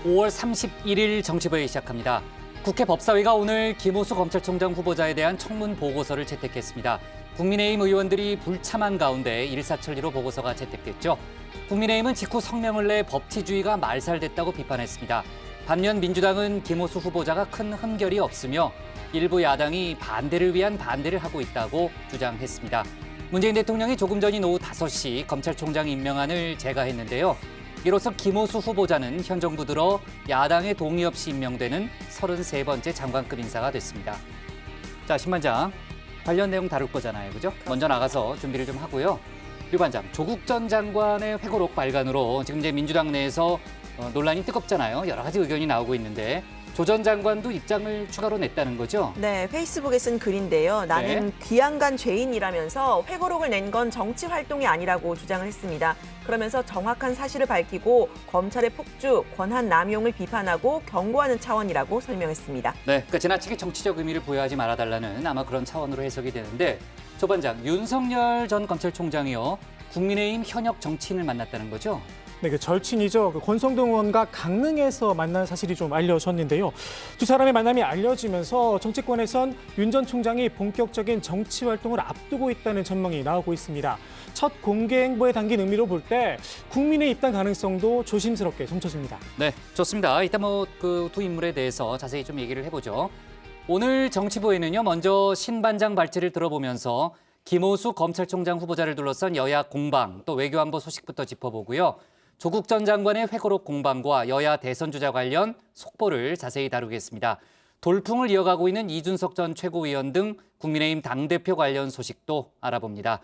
5월 31일 정치부회 시작합니다. 국회 법사위가 오늘 김호수 검찰총장 후보자에 대한 청문 보고서를 채택했습니다. 국민의힘 의원들이 불참한 가운데 일사천리로 보고서가 채택됐죠. 국민의힘은 직후 성명을 내 법치주의가 말살됐다고 비판했습니다. 반면 민주당은 김호수 후보자가 큰 흠결이 없으며 일부 야당이 반대를 위한 반대를 하고 있다고 주장했습니다. 문재인 대통령이 조금 전인 오후 5시 검찰총장 임명안을 제거했는데요. 이로써 김호수 후보자는 현 정부 들어 야당의 동의 없이 임명되는 33번째 장관급 인사가 됐습니다. 자, 신반장, 관련 내용 다룰 거잖아요, 그죠? 먼저 나가서 준비를 좀 하고요. 류 반장, 조국 전 장관의 회고록 발간으로 지금 이제 민주당 내에서 논란이 뜨겁잖아요. 여러 가지 의견이 나오고 있는데 조 전 장관도 입장을 추가로 냈다는 거죠? 네, 페이스북에 쓴 글인데요. 나는 귀양간 죄인이라면서 회고록을 낸 건 정치 활동이 아니라고 주장을 했습니다. 그러면서 정확한 사실을 밝히고 검찰의 폭주, 권한 남용을 비판하고 경고하는 차원이라고 설명했습니다. 네, 그러니까 지나치게 정치적 의미를 부여하지 말아달라는 아마 그런 차원으로 해석이 되는데 조 반장, 윤석열 전 검찰총장이요. 국민의힘 현역 정치인을 만났다는 거죠? 네, 그 절친이죠. 권성동 의원과 강릉에서 만난 사실이 좀 알려졌는데요. 두 사람의 만남이 알려지면서 정치권에선 윤 전 총장이 본격적인 정치 활동을 앞두고 있다는 전망이 나오고 있습니다. 첫 공개 행보에 담긴 의미로 볼 때 국민의 입당 가능성도 조심스럽게 점쳐집니다. 네, 좋습니다. 이따 그 두 인물에 대해서 자세히 좀 얘기를 해보죠. 오늘 정치부에는요, 먼저 신반장 발제를 들어보면서 김호수 검찰총장 후보자를 둘러싼 여야 공방, 또 외교안보 소식부터 짚어보고요. 조국 전 장관의 회고록 공방과 여야 대선 주자 관련 속보를 자세히 다루겠습니다. 돌풍을 이어가고 있는 이준석 전 최고위원 등 국민의힘 당대표 관련 소식도 알아봅니다.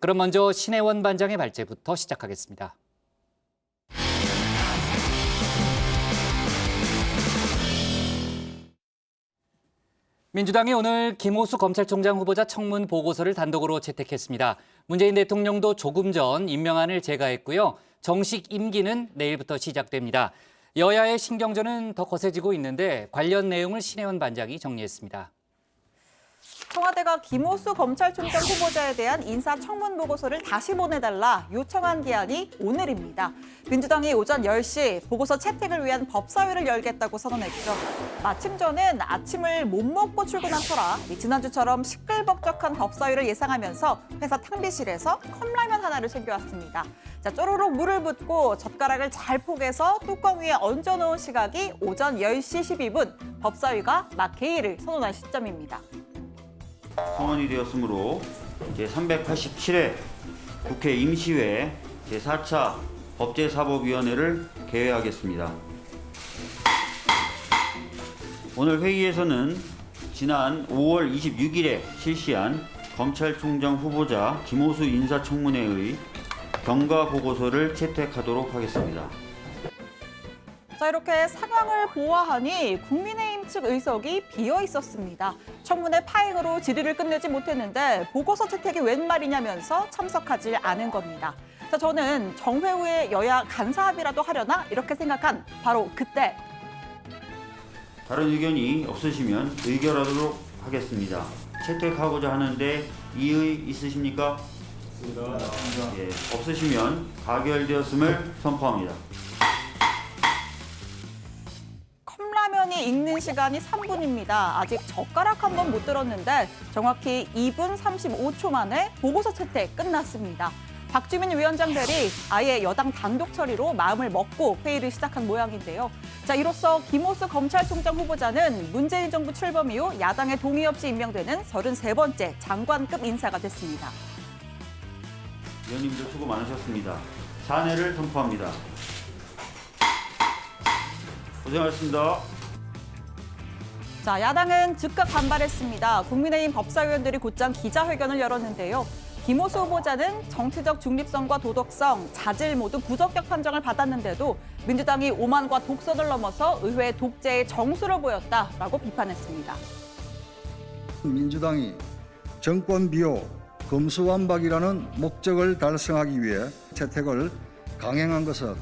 그럼 먼저 신혜원 반장의 발제부터 시작하겠습니다. 민주당이 오늘 김호수 검찰총장 후보자 청문 보고서를 단독으로 채택했습니다. 문재인 대통령도 조금 전 임명안을 제거했고요. 정식 임기는 내일부터 시작됩니다. 여야의 신경전은 더 거세지고 있는데 관련 내용을 신혜원 반장이 정리했습니다. 청와대가 김호수 검찰총장 후보자에 대한 인사청문 보고서를 다시 보내달라 요청한 기한이 오늘입니다. 민주당이 오전 10시 보고서 채택을 위한 법사위를 열겠다고 선언했죠. 마침 저는 아침을 못 먹고 출근한 터라 지난주처럼 시끌벅적한 법사위를 예상하면서 회사 탕비실에서 컵라면 하나를 챙겨왔습니다. 자, 쪼르륵 물을 붓고 젓가락을 잘 포개서 뚜껑 위에 얹어놓은 시각이 오전 10시 12분 법사위가 막 개의를 선언한 시점입니다. 성원이 되었으므로 제387회 국회 임시회 제4차 법제사법위원회를 개회하겠습니다. 오늘 회의에서는 지난 5월 26일에 실시한 검찰총장 후보자 김호수 인사청문회의 경과 보고서를 채택하도록 하겠습니다. 자, 이렇게 상황을 보아하니 국민의힘 측 의석이 비어 있었습니다. 청문회 파행으로 질의를 끝내지 못했는데 보고서 채택이 웬 말이냐면서 참석하지 않은 겁니다. 자, 저는 정회후에 여야 간사합의라도 하려나 이렇게 생각한 바로 그때. 다른 의견이 없으시면 의결하도록 하겠습니다. 채택하고자 하는데 이의 있으십니까? 예, 없으시면 가결되었음을 선포합니다. 컵라면이 익는 시간이 3분입니다. 아직 젓가락 한 번 못 들었는데 정확히 2분 35초 만에 보고서 채택 끝났습니다. 박주민 위원장 대리 아예 여당 단독 처리로 마음을 먹고 회의를 시작한 모양인데요. 자, 이로써 김호수 검찰총장 후보자는 문재인 정부 출범 이후 야당의 동의 없이 임명되는 33번째 장관급 인사가 됐습니다. 위원님들 수고 많으셨습니다. 사내를 선포합니다. 고생하셨습니다. 자, 야당은 즉각 반발했습니다. 국민의힘 법사위원들이 곧장 기자회견을 열었는데요. 김호수 후보자는 정치적 중립성과 도덕성, 자질 모두 부적격 판정을 받았는데도 민주당이 오만과 독선을 넘어서 의회 독재의 정수를 보였다라고 비판했습니다. 민주당이 정권 비호, 검수완박이라는 목적을 달성하기 위해 채택을 강행한 것은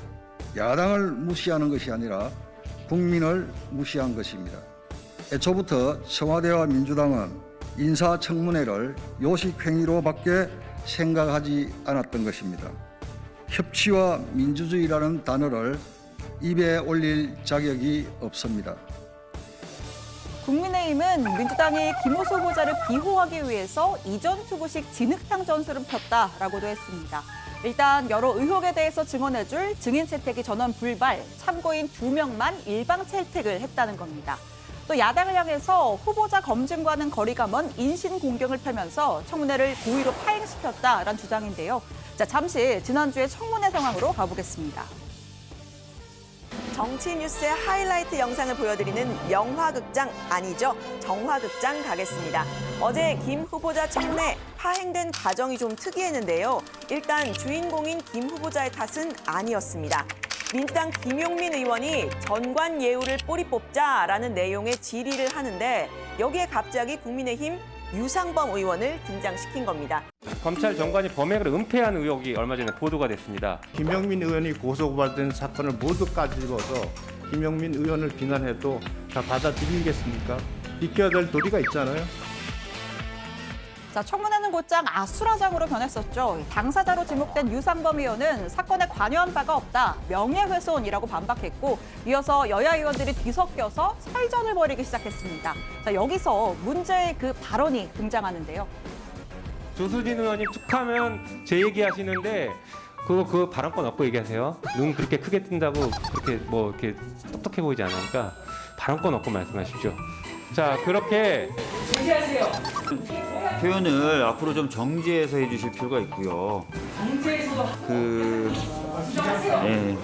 야당을 무시하는 것이 아니라 국민을 무시한 것입니다. 애초부터 청와대와 민주당은 인사청문회를 요식행위로밖에 생각하지 않았던 것입니다. 협치와 민주주의라는 단어를 입에 올릴 자격이 없습니다. 국민의힘은 민주당이 김호수 후보자를 비호하기 위해서 이전 투구식 진흙탕 전술을 폈다라고도 했습니다. 일단 여러 의혹에 대해서 증언해줄 증인 채택이 전원 불발, 참고인 2명만 일방 채택을 했다는 겁니다. 또 야당을 향해서 후보자 검증과는 거리가 먼 인신 공격을 펴면서 청문회를 고의로 파행시켰다라는 주장인데요. 자, 잠시 지난주의 청문회 상황으로 가보겠습니다. 정치 뉴스의 하이라이트 영상을 보여드리는 영화극장 아니죠. 정화극장 가겠습니다. 어제 김 후보자 청문회 파행된 과정이 좀 특이했는데요. 일단 주인공인 김 후보자의 탓은 아니었습니다. 민주당 김용민 의원이 전관 예우를 뿌리 뽑자라는 내용의 질의를 하는데 여기에 갑자기 국민의힘 유상범 의원을 등장시킨 겁니다. 검찰 정관이 범행을 은폐한 의혹이 얼마 전에 보도가 됐습니다. 김영민 의원이 고소고발된 사건을 모두 까집어서 김영민 의원을 비난해도 다 받아들이겠습니까? 지켜야 될 도리가 있잖아요. 자, 청문회는 곧장 아수라장으로 변했었죠. 당사자로 지목된 유상범 의원은 사건에 관여한 바가 없다, 명예훼손이라고 반박했고 이어서 여야 의원들이 뒤섞여서 설전을 벌이기 시작했습니다. 자, 여기서 문제의 그 발언이 등장하는데요. 조수진 의원님 툭하면 제 얘기하시는데 그 발언권 없고 얘기하세요. 눈 그렇게 크게 뜬다고 그렇게 뭐 이렇게 똑똑해 보이지 않으니까 발언권 없고 말씀하십시오. 자, 그렇게 표현을 앞으로 좀 정제해서 해주실 필요가 있고요. 네.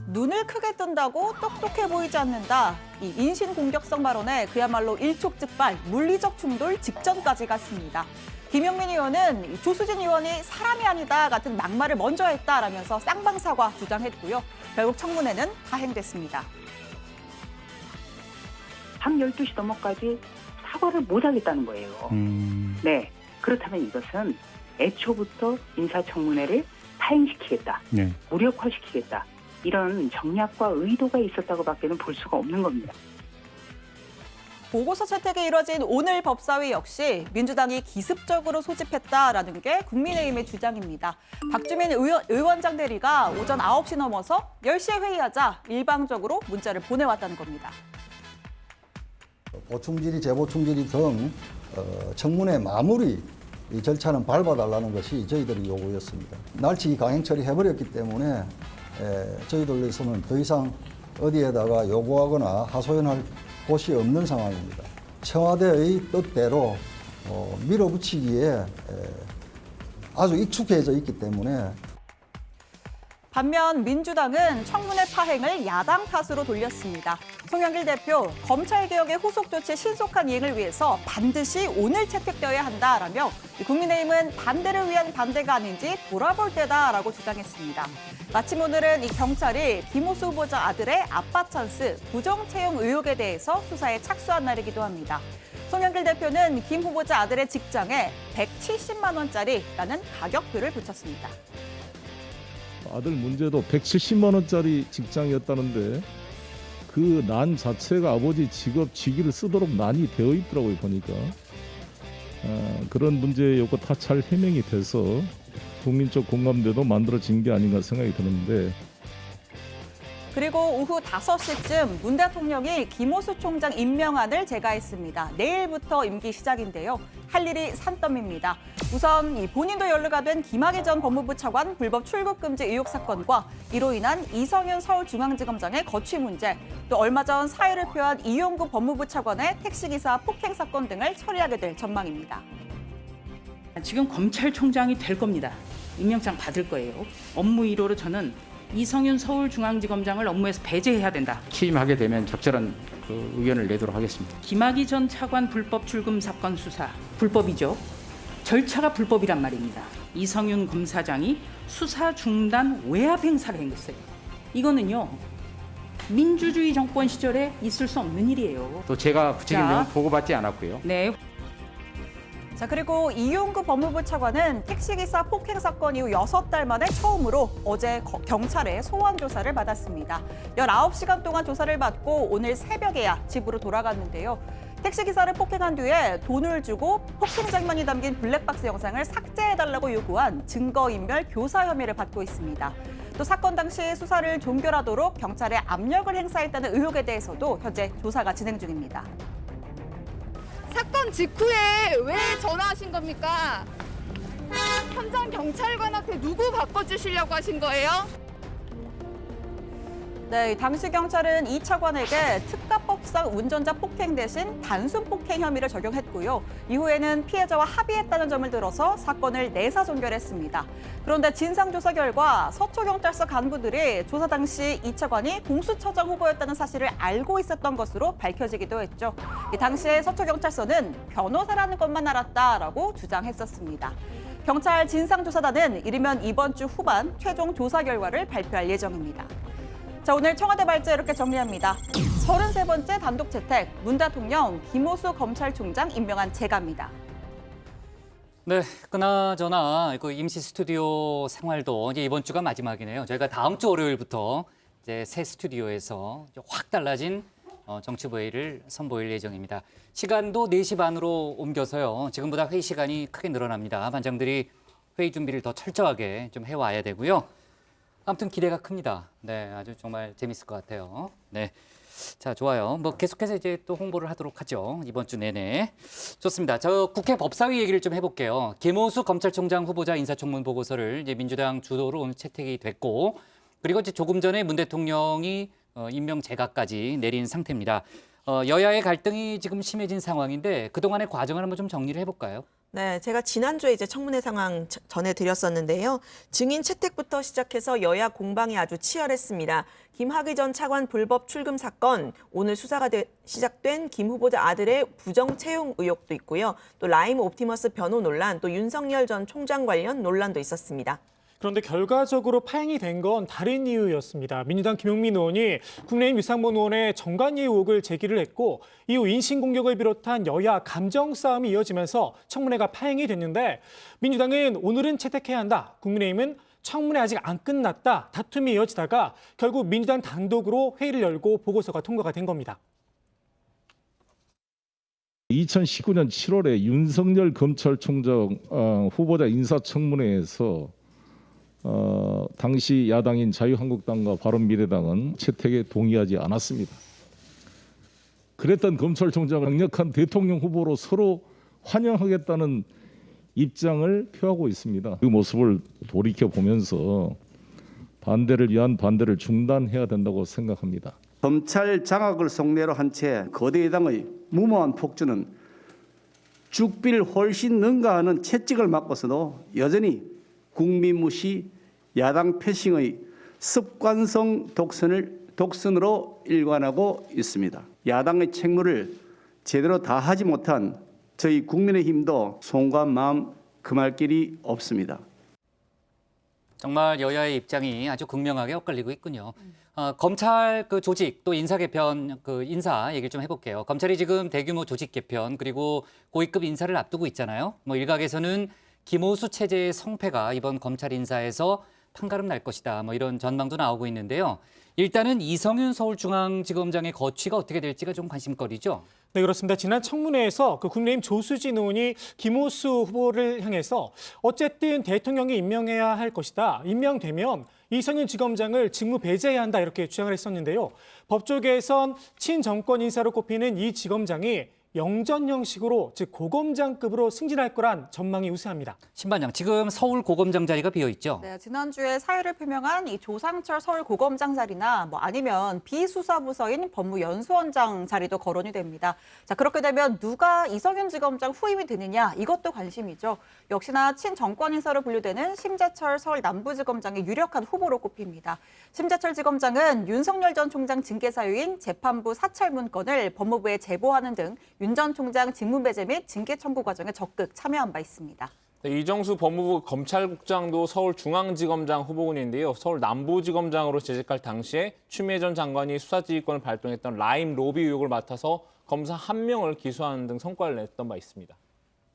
눈을 크게 뜬다고 똑똑해 보이지 않는다. 이 인신 공격성 발언에 그야말로 일촉즉발, 물리적 충돌 직전까지 갔습니다. 김용민 의원은 조수진 의원이 사람이 아니다 같은 막말을 먼저 했다라면서 쌍방사과 주장했고요. 결국 청문회는 파행됐습니다. 밤 12시 넘어까지 사과를 못 하겠다는 거예요. 네. 그렇다면 이것은 애초부터 인사청문회를 파행시키겠다. 무력화시키겠다. 이런 정략과 의도가 있었다고 밖에는 볼 수가 없는 겁니다. 보고서 채택이 이뤄진 오늘 법사위 역시 민주당이 기습적으로 소집했다라는 게 국민의힘의 주장입니다. 박주민 의원장 대리가 오전 9시 넘어서 10시에 회의하자 일방적으로 문자를 보내왔다는 겁니다. 보충질의, 재보충질의 등 청문회 마무리 이 절차는 밟아달라는 것이 저희들의 요구였습니다. 날치기 강행 처리해버렸기 때문에 저희들로서는 더 이상 어디에다가 요구하거나 하소연할 곳이 없는 상황입니다. 청와대의 뜻대로 밀어붙이기에 아주 익숙해져 있기 때문에 반면 민주당은 청문회 파행을 야당 탓으로 돌렸습니다. 송영길 대표, 검찰개혁의 후속 조치 신속한 이행을 위해서 반드시 오늘 채택되어야 한다라며 국민의힘은 반대를 위한 반대가 아닌지 돌아볼 때다라고 주장했습니다. 마침 오늘은 이 경찰이 김호수 후보자 아들의 아빠 찬스 부정 채용 의혹에 대해서 수사에 착수한 날이기도 합니다. 송영길 대표는 김 후보자 아들의 직장에 170만 원짜리라는 가격표를 붙였습니다. 아들 문제도 170만 원짜리 직장이었다는데 그 난 자체가 아버지 직업 직위를 쓰도록 난이 되어 있더라고요 보니까. 그런 문제의 요거 다 잘 해명이 돼서 국민적 공감대도 만들어진 게 아닌가 생각이 드는데. 그리고 오후 5시쯤 문 대통령이 김호수 총장 임명안을 제가했습니다. 내일부터 임기 시작인데요. 할 일이 산더미입니다. 우선 본인도 연루가 된 김학의 전 법무부 차관 불법 출국 금지 의혹 사건과 이로 인한 이성윤 서울중앙지검장의 거취 문제, 또 얼마 전 사의를 표한 이용구 법무부 차관의 택시기사 폭행 사건 등을 처리하게 될 전망입니다. 지금 검찰총장이 될 겁니다. 임명장 받을 거예요. 업무 이로로 저는 이성윤 서울중앙지검장을 업무에서 배제해야 된다. 취임하게 되면 적절한 그 의견을 내도록 하겠습니다. 김학의 전 차관 불법 출금 사건 수사 불법이죠. 절차가 불법이란 말입니다. 이성윤 검사장이 수사 중단 외압 행사를 행했어요. 이거는요. 민주주의 정권 시절에 있을 수 없는 일이에요. 또 제가 구체적인 자. 내용 보고받지 않았고요. 네. 자, 그리고 이용구 법무부 차관은 택시기사 폭행 사건 이후 6달 만에 처음으로 어제 경찰의 소환 조사를 받았습니다. 19시간 동안 조사를 받고 오늘 새벽에야 집으로 돌아갔는데요. 택시기사를 폭행한 뒤에 돈을 주고 폭행 장면이 담긴 블랙박스 영상을 삭제해달라고 요구한 증거인멸 교사 혐의를 받고 있습니다. 또 사건 당시 수사를 종결하도록 경찰에 압력을 행사했다는 의혹에 대해서도 현재 조사가 진행 중입니다. 사건 직후에 왜 전화하신 겁니까? 현장 경찰관한테 누구 바꿔주시려고 하신 거예요? 네, 당시 경찰은 이 차관에게 특가법상 운전자 폭행 대신 단순 폭행 혐의를 적용했고요. 이후에는 피해자와 합의했다는 점을 들어서 사건을 내사 종결했습니다. 그런데 진상조사 결과 서초경찰서 간부들이 조사 당시 이 차관이 공수처장 후보였다는 사실을 알고 있었던 것으로 밝혀지기도 했죠. 이 당시에 서초경찰서는 변호사라는 것만 알았다라고 주장했었습니다. 경찰 진상조사단은 이르면 이번 주 후반 최종 조사 결과를 발표할 예정입니다. 자, 오늘 청와대 발제 이렇게 정리합니다. 33번째 단독 채택, 문 대통령 김호수 검찰총장 임명한 제가입니다. 네, 그나저나 그 임시 스튜디오 생활도 이제 이번 주가 마지막이네요. 저희가 다음 주 월요일부터 이제 새 스튜디오에서 확 달라진 정치부회의를 선보일 예정입니다. 시간도 4시 반으로 옮겨서요. 지금보다 회의 시간이 크게 늘어납니다. 반장들이 회의 준비를 더 철저하게 좀 해와야 되고요. 아무튼 기대가 큽니다. 네, 아주 정말 재밌을 것 같아요. 네, 자, 좋아요. 뭐 계속해서 이제 또 홍보를 하도록 하죠. 이번 주 내내. 좋습니다. 저 국회 법사위 얘기를 좀 해볼게요. 김호수 검찰총장 후보자 인사청문 보고서를 이제 민주당 주도로 오늘 채택이 됐고, 그리고 이제 조금 전에 문 대통령이 임명 제가까지 내린 상태입니다. 여야의 갈등이 지금 심해진 상황인데 그동안의 과정을 한번 좀 정리를 해볼까요? 네, 제가 지난주에 이제 청문회 상황 전해드렸었는데요. 증인 채택부터 시작해서 여야 공방이 아주 치열했습니다. 김학의 전 차관 불법 출금 사건, 오늘 수사가 시작된 김 후보자 아들의 부정 채용 의혹도 있고요. 또 라임 옵티머스 변호 논란, 또 윤석열 전 총장 관련 논란도 있었습니다. 그런데 결과적으로 파행이 된 건 다른 이유였습니다. 민주당 김용민 의원이 국민의힘 유상범 의원의 정관예 의혹을 제기를 했고 이후 인신공격을 비롯한 여야 감정 싸움이 이어지면서 청문회가 파행이 됐는데 민주당은 오늘은 채택해야 한다. 국민의힘은 청문회 아직 안 끝났다. 다툼이 이어지다가 결국 민주당 단독으로 회의를 열고 보고서가 통과가 된 겁니다. 2019년 7월에 윤석열 검찰총장 후보자 인사청문회에서 당시 야당인 자유한국당과 바른미래당은 채택에 동의하지 않았습니다. 그랬던 검찰총장은 강력한 대통령 후보로 서로 환영하겠다는 입장을 표하고 있습니다. 그 모습을 돌이켜보면서 반대를 위한 반대를 중단해야 된다고 생각합니다. 검찰 장악을 속내로 한 채 거대 여당의 무모한 폭주는 죽비를 훨씬 능가하는 채찍을 맞고서도 여전히 국민 무시, 야당 패싱의 습관성 독선으로 일관하고 있습니다. 야당의 책무를 제대로 다하지 못한 저희 국민의힘도 송구한 마음 금할 길이 없습니다. 정말 여야의 입장이 아주 극명하게 엇갈리고 있군요. 검찰 그 조직 또 인사 개편 그 인사 얘기를 좀 해볼게요. 검찰이 지금 대규모 조직 개편 그리고 고위급 인사를 앞두고 있잖아요. 뭐 일각에서는 김호수 체제의 성패가 이번 검찰 인사에서 판가름 날 것이다. 뭐 이런 전망도 나오고 있는데요. 일단은 이성윤 서울중앙지검장의 거취가 어떻게 될지가 좀 관심거리죠. 네, 그렇습니다. 지난 청문회에서 그 국민의힘 조수진 의원이 김호수 후보를 향해서 어쨌든 대통령이 임명해야 할 것이다. 임명되면 이성윤 지검장을 직무 배제해야 한다 이렇게 주장을 했었는데요. 법조계에선 친정권 인사로 꼽히는 이 지검장이 영전 형식으로 즉 고검장급으로 승진할 거란 전망이 우세합니다. 신반장, 지금 서울 고검장 자리가 비어 있죠. 네, 지난주에 사의를 표명한 이 조상철 서울고검장 자리나 뭐 아니면 비수사부서인 법무연수원장 자리도 거론이 됩니다. 자, 그렇게 되면 누가 이성윤 지검장 후임이 되느냐 이것도 관심이죠. 역시나 친정권 인사로 분류되는 심재철 서울 남부지검장이 유력한 후보로 꼽힙니다. 심재철 지검장은 윤석열 전 총장 징계 사유인 재판부 사찰 문건을 법무부에 제보하는 등 윤 전 총장 직무배제 및 징계 청구 과정에 적극 참여한 바 있습니다. 네, 이정수 법무부 검찰국장도 서울중앙지검장 후보군인데요. 서울 남부지검장으로 재직할 당시에 추미애 전 장관이 수사지휘권을 발동했던 라임 로비 의혹을 맡아서 검사 1명을 기소하는 등 성과를 냈던 바 있습니다.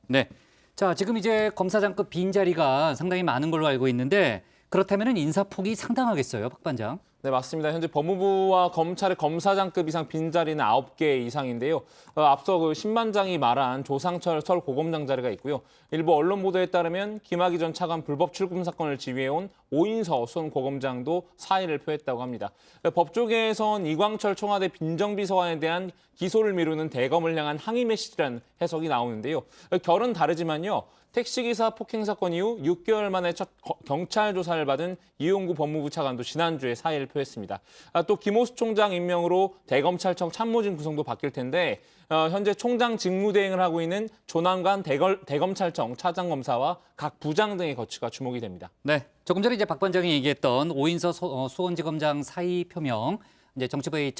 네, 자 지금 이제 검사장급 빈자리가 상당히 많은 걸로 알고 있는데 그렇다면 인사폭이 상당하겠어요, 박 반장? 네, 맞습니다. 현재 법무부와 검찰의 검사장급 이상 빈자리는 9개 이상인데요. 앞서 그 신반장이 말한 조상철 서울고검장 자리가 있고요. 일부 언론 보도에 따르면 김학의 전 차관 불법 출금 사건을 지휘해온 오인서 수원고검장도 사의를 표했다고 합니다. 법조계에선 이광철 청와대 민정비서관에 대한 기소를 미루는 대검을 향한 항의 메시지라는 해석이 나오는데요. 결은 다르지만요. 택시기사 폭행 사건 이후 6개월 만에 첫 경찰 조사를 받은 이용구 법무부 차관도 지난주에 사의를 표했습니다. 또 김호수 총장 임명으로 대검찰청 참모진 구성도 바뀔 텐데 현재 총장 직무대행을 하고 있는 조남관 대검찰청 차장검사와 각 부장 등의 거취가 주목이 됩니다. 네, 조금 전에 이제 박 반장이 얘기했던 오인서 수원지검장 사의 표명, 이제 정치부회의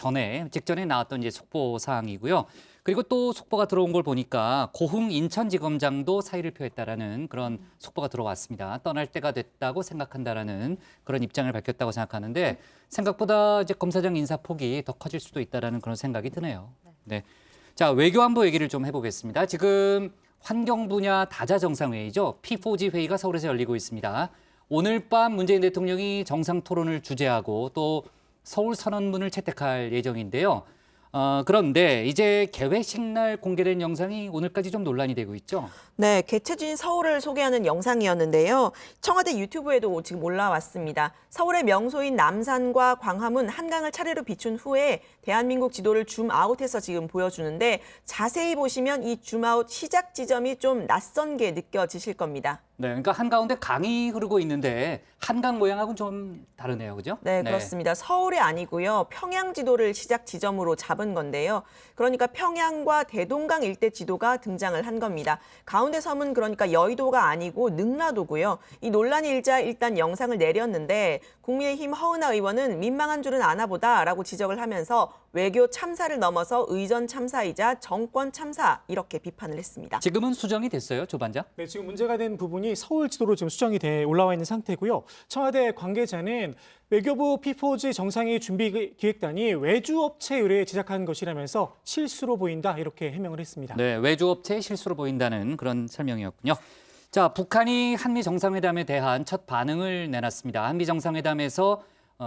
직전에 나왔던 이제 속보 사항이고요. 그리고 또 속보가 들어온 걸 보니까 고흥 인천지검장도 사의를 표했다라는 그런 속보가 들어왔습니다. 떠날 때가 됐다고 생각한다라는 그런 입장을 밝혔다고 생각하는데 생각보다 이제 검사장 인사폭이 더 커질 수도 있다라는 그런 생각이 드네요. 네. 자, 외교안보 얘기를 좀 해보겠습니다. 지금 환경 분야 다자 정상회의죠. P4G 회의가 서울에서 열리고 있습니다. 오늘 밤 문재인 대통령이 정상 토론을 주재하고 또 서울 선언문을 채택할 예정인데요. 그런데 이제 개회식 날 공개된 영상이 오늘까지 좀 논란이 되고 있죠. 네, 개최진 서울을 소개하는 영상이었는데요. 청와대 유튜브에도 지금 올라왔습니다. 서울의 명소인 남산과 광화문, 한강을 차례로 비춘 후에 대한민국 지도를 줌아웃해서 지금 보여주는데 자세히 보시면 이 줌아웃 시작 지점이 좀 낯선 게 느껴지실 겁니다. 네, 그러니까 한가운데 강이 흐르고 있는데 한강 모양하고는 좀 다르네요, 그죠? 네, 그렇습니다. 서울이 아니고요. 평양 지도를 시작 지점으로 잡은 건데요. 그러니까 평양과 대동강 일대 지도가 등장을 한 겁니다. 가운데 섬은 그러니까 여의도가 아니고 능라도고요. 이 논란이 일자 일단 영상을 내렸는데 국민의힘 허은하 의원은 민망한 줄은 아나 보다라고 지적을 하면서 외교 참사를 넘어서 의전 참사이자 정권 참사 이렇게 비판을 했습니다. 지금은 수정이 됐어요, 조 반장? 네, 지금 문제가 된 부분이 서울 지도로 지금 수정이 돼 올라와 있는 상태고요. 청와대 관계자는 외교부 P4G 정상회의 준비 기획단이 외주업체 의뢰에 제작한 것이라면서 실수로 보인다 이렇게 해명을 했습니다. 네, 외주업체의 실수로 보인다는 그런 설명이었군요. 자, 북한이 한미 정상회담에 대한 첫 반응을 내놨습니다. 한미 정상회담에서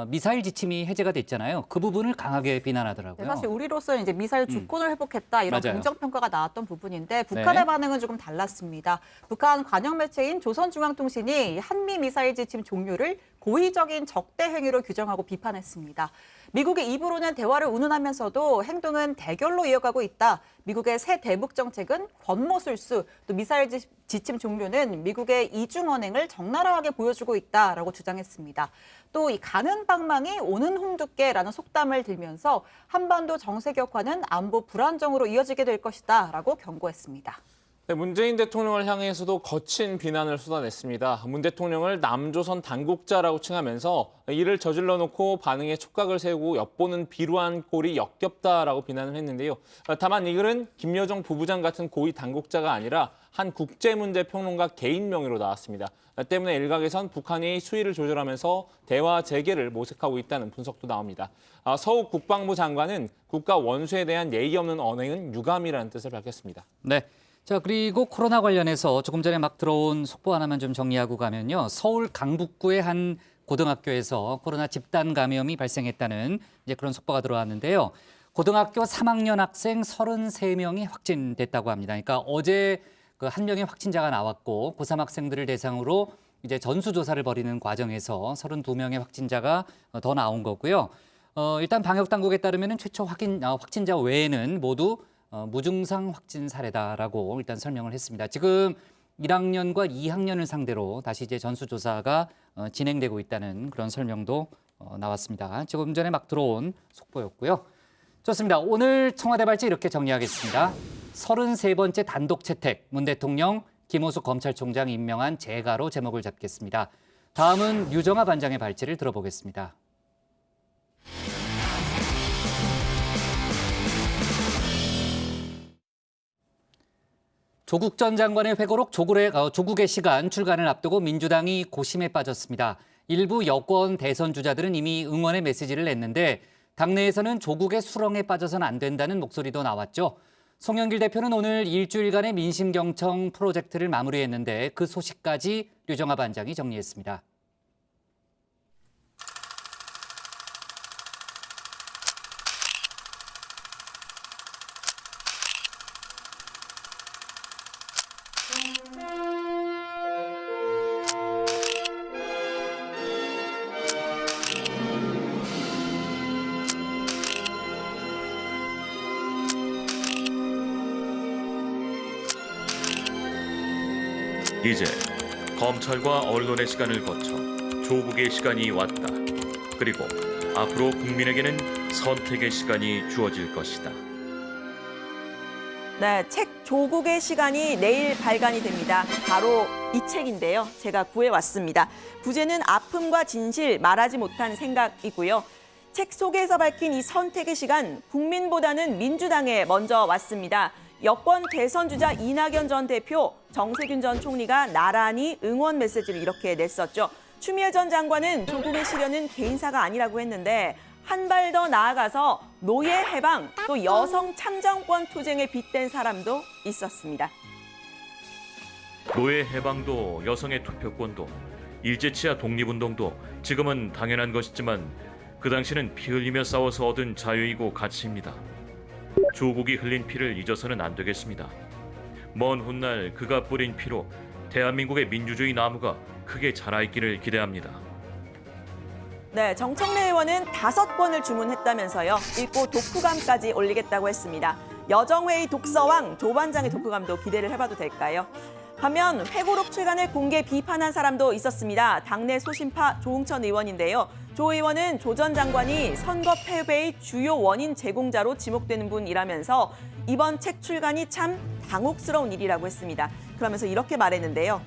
미사일 지침이 해제가 됐잖아요. 그 부분을 강하게 비난하더라고요. 네, 사실 우리로서는 이제 미사일 주권을 회복했다 이런 맞아요. 긍정평가가 나왔던 부분인데 북한의 네. 반응은 조금 달랐습니다. 북한 관영 매체인 조선중앙통신이 한미 미사일 지침 종료를 고의적인 적대 행위로 규정하고 비판했습니다. 미국의 입으로는 대화를 운운하면서도 행동은 대결로 이어가고 있다. 미국의 새 대북 정책은 권모술수, 또 미사일 지침 종료는 미국의 이중 언행을 적나라하게 보여주고 있다라고 주장했습니다. 또 이 가는 방망이 오는 홍두깨라는 속담을 들면서 한반도 정세 격화는 안보 불안정으로 이어지게 될 것이다라고 경고했습니다. 네, 문재인 대통령을 향해서도 거친 비난을 쏟아냈습니다. 문 대통령을 남조선 당국자라고 칭하면서 이를 저질러 놓고 반응에 촉각을 세우고 엿보는 비루한 꼴이 역겹다라고 비난을 했는데요. 다만 이 글은 김여정 부부장 같은 고위 당국자가 아니라 한 국제문제평론가 개인 명의로 나왔습니다. 때문에 일각에선 북한이 수위를 조절하면서 대화 재개를 모색하고 있다는 분석도 나옵니다. 서욱 국방부 장관은 국가 원수에 대한 예의 없는 언행은 유감이라는 뜻을 밝혔습니다. 네. 자, 그리고 코로나 관련해서 조금 전에 막 들어온 속보 하나만 좀 정리하고 가면요. 서울 강북구의 한 고등학교에서 코로나 집단 감염이 발생했다는 이제 그런 속보가 들어왔는데요. 고등학교 3학년 학생 33명이 확진됐다고 합니다. 그러니까 어제 그 한 명의 확진자가 나왔고 고3 학생들을 대상으로 이제 전수조사를 벌이는 과정에서 32명의 확진자가 더 나온 거고요. 일단 방역 당국에 따르면 최초 확진자 외에는 모두 무증상 확진 사례다라고 일단 설명을 했습니다. 지금 1학년과 2학년을 상대로 다시 이제 전수조사가 진행되고 있다는 그런 설명도 나왔습니다. 조금 전에 막 들어온 속보였고요. 좋습니다. 오늘 청와대 발제 이렇게 정리하겠습니다. 33번째 단독 채택, 문 대통령 김호수 검찰총장 임명한 재가로 제목을 잡겠습니다. 다음은 유정아 반장의 발제를 들어보겠습니다. 조국 전 장관의 회고록 조국의 시간 출간을 앞두고 민주당이 고심에 빠졌습니다. 일부 여권 대선 주자들은 이미 응원의 메시지를 냈는데 당내에서는 조국의 수렁에 빠져선 안 된다는 목소리도 나왔죠. 송영길 대표는 오늘 일주일간의 민심경청 프로젝트를 마무리했는데 그 소식까지 류정아 반장이 정리했습니다. 이제 검찰과 언론의 시간을 거쳐 조국의 시간이 왔다. 그리고 앞으로 국민에게는 선택의 시간이 주어질 것이다. 네, 책 조국의 시간이 내일 발간이 됩니다. 바로 이 책인데요. 제가 구해왔습니다. 부제는 아픔과 진실, 말하지 못한 생각이고요. 책 속에서 밝힌 이 선택의 시간, 국민보다는 민주당에 먼저 왔습니다. 여권 대선 주자 이낙연 전 대표, 정세균 전 총리가 나란히 응원 메시지를 이렇게 냈었죠. 추미애 전 장관은 조국의 시련은 개인사가 아니라고 했는데 한 발 더 나아가서 노예 해방, 또 여성 참정권 투쟁에 빗댄 사람도 있었습니다. 노예 해방도 여성의 투표권도 일제치하 독립운동도 지금은 당연한 것이지만 그 당시는 피 흘리며 싸워서 얻은 자유이고 가치입니다. 조국이 흘린 피를 잊어서는 안 되겠습니다. 먼 훗날 그가 뿌린 피로 대한민국의 민주주의 나무가 크게 자라있기를 기대합니다. 네, 정청래 의원은 5권을 주문했다면서요. 읽고 독후감까지 올리겠다고 했습니다. 여정회의 독서왕 조반장의 독후감도 기대를 해봐도 될까요? 반면 회고록 출간을 공개 비판한 사람도 있었습니다. 당내 소신파 조응천 의원인데요. 조 의원은 조 전 장관이 선거 패배의 주요 원인 제공자로 지목되는 분이라면서 이번 책 출간이 참 당혹스러운 일이라고 했습니다. 그러면서 이렇게 말했는데요.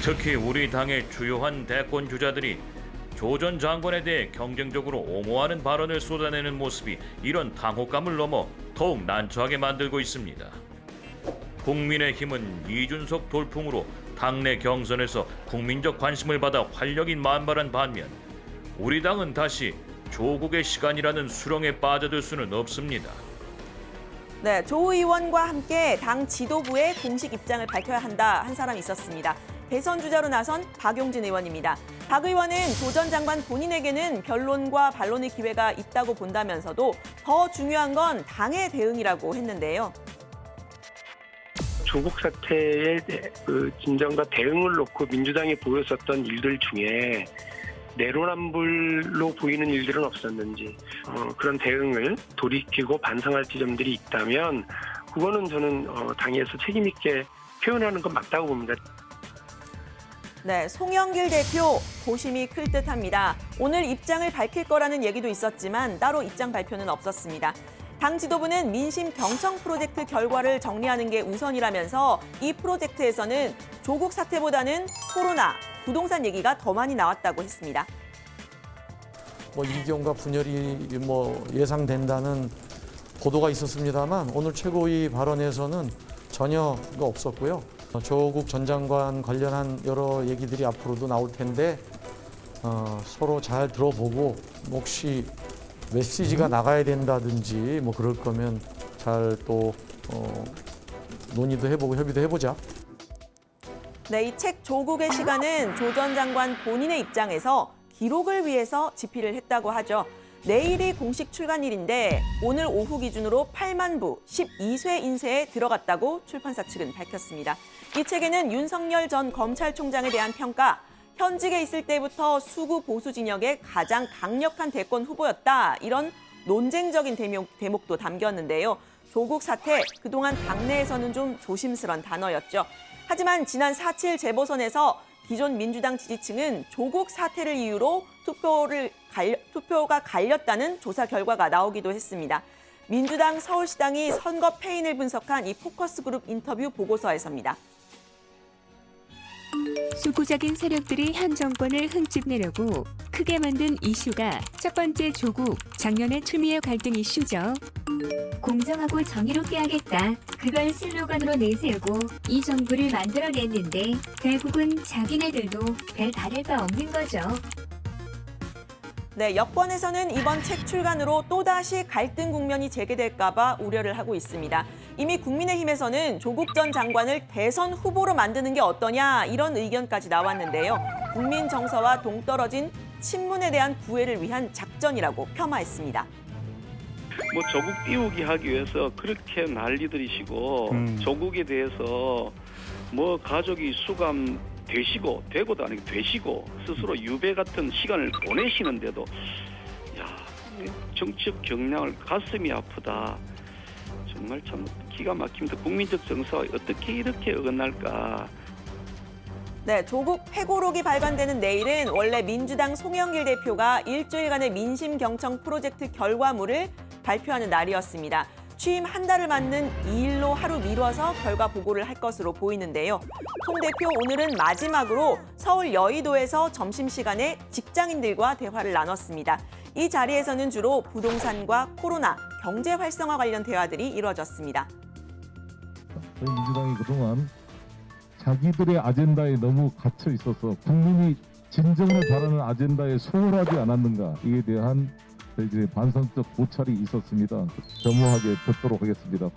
특히 우리 당의 주요한 대권 주자들이 조 전 장관에 대해 경쟁적으로 옹호하는 발언을 쏟아내는 모습이 이런 당혹감을 넘어 더욱 난처하게 만들고 있습니다. 국민의힘은 이준석 돌풍으로 당내 경선에서 국민적 관심을 받아 활력이 만발한 반면 우리 당은 다시 조국의 시간이라는 수렁에 빠져들 수는 없습니다. 네, 조 의원과 함께 당 지도부의 공식 입장을 밝혀야 한다 한 사람이 있었습니다. 대선 주자로 나선 박용진 의원입니다. 박 의원은 조 전 장관 본인에게는 변론과 반론의 기회가 있다고 본다면서도 더 중요한 건 당의 대응이라고 했는데요. 조국 사태의 그 진정과 대응을 놓고 민주당이 보였었던 일들 중에 내로남불로 보이는 일들은 없었는지 그런 대응을 돌이키고 반성할 지점들이 있다면 그거는 저는 당에서 책임 있게 표현하는 건 맞다고 봅니다. 네, 송영길 대표 고심이 클 듯합니다. 오늘 입장을 밝힐 거라는 얘기도 있었지만 따로 입장 발표는 없었습니다. 당 지도부는 민심 경청 프로젝트 결과를 정리하는 게 우선이라면서 이 프로젝트에서는 조국 사태보다는 코로나, 부동산 얘기가 더 많이 나왔다고 했습니다. 이견과 분열이 예상된다는 보도가 있었습니다만 오늘 최고위 발언에서는 전혀 없었고요. 조국 전 장관 관련한 여러 얘기들이 앞으로도 나올 텐데 서로 잘 들어보고 혹시 메시지가 나가야 된다든지 그럴 거면 잘 또 논의도 해보고 협의도 해보자. 네, 이 책 조국의 시간은 조 전 장관 본인의 입장에서 기록을 위해서 집필을 했다고 하죠. 내일이 공식 출간일인데 오늘 오후 기준으로 8만 부 12쇄 인쇄에 들어갔다고 출판사 측은 밝혔습니다. 이 책에는 윤석열 전 검찰총장에 대한 평가, 현직에 있을 때부터 수구 보수 진영의 가장 강력한 대권 후보였다. 이런 논쟁적인 대목도 담겼는데요. 조국 사태, 그동안 당내에서는 좀 조심스런 단어였죠. 하지만 지난 4.7 재보선에서 기존 민주당 지지층은 조국 사태를 이유로 투표가 갈렸다는 조사 결과가 나오기도 했습니다. 민주당 서울시당이 선거 패인을 분석한 이 포커스 그룹 인터뷰 보고서에서입니다. 수구적인 세력들이 현 정권을 흠집내려고 크게 만든 이슈가 첫 번째 조국, 작년의 추미애 갈등 이슈죠. 공정하고 정의롭게 하겠다. 그걸 슬로건으로 내세우고 이 정부를 만들어냈는데 결국은 자기네들도 별 다를 바 없는 거죠. 네, 여권에서는 이번 책 출간으로 또다시 갈등 국면이 재개될까 봐 우려를 하고 있습니다. 이미 국민의힘에서는 조국 전 장관을 대선 후보로 만드는 게 어떠냐 이런 의견까지 나왔는데요. 국민 정서와 동떨어진 친문에 대한 구애를 위한 작전이라고 폄하했습니다. 조국 띄우기 하기 위해서 그렇게 난리들이시고 조국에 대해서 가족이 수감되시고 되고도 아니고 되시고 스스로 유배 같은 시간을 보내시는데도 정치적 경량을 가슴이 아프다. 정말 참 기가 막힙니다. 국민적 정서가 어떻게 이렇게 어긋날까. 네, 조국 회고록이 발간되는 내일은 원래 민주당 송영길 대표가 일주일간의 민심 경청 프로젝트 결과물을 발표하는 날이었습니다. 취임 한 달을 맞는 2일로 하루 미뤄서 결과 보고를 할 것으로 보이는데요. 송 대표 오늘은 마지막으로 서울 여의도에서 점심시간에 직장인들과 대화를 나눴습니다. 이 자리에서는 주로 부동산과 코로나, 경제 활성화 관련 대화들이 이루어졌습니다. 저희 민주당이 그동안 자기들의 아젠다에 너무 갇혀 있어서 국민이 진정을 바라는 아젠다에 소홀하지 않았는가, 이에 대한 저희들의 반성적 고찰이 있었습니다. 겸허하게 듣도록 하겠습니다.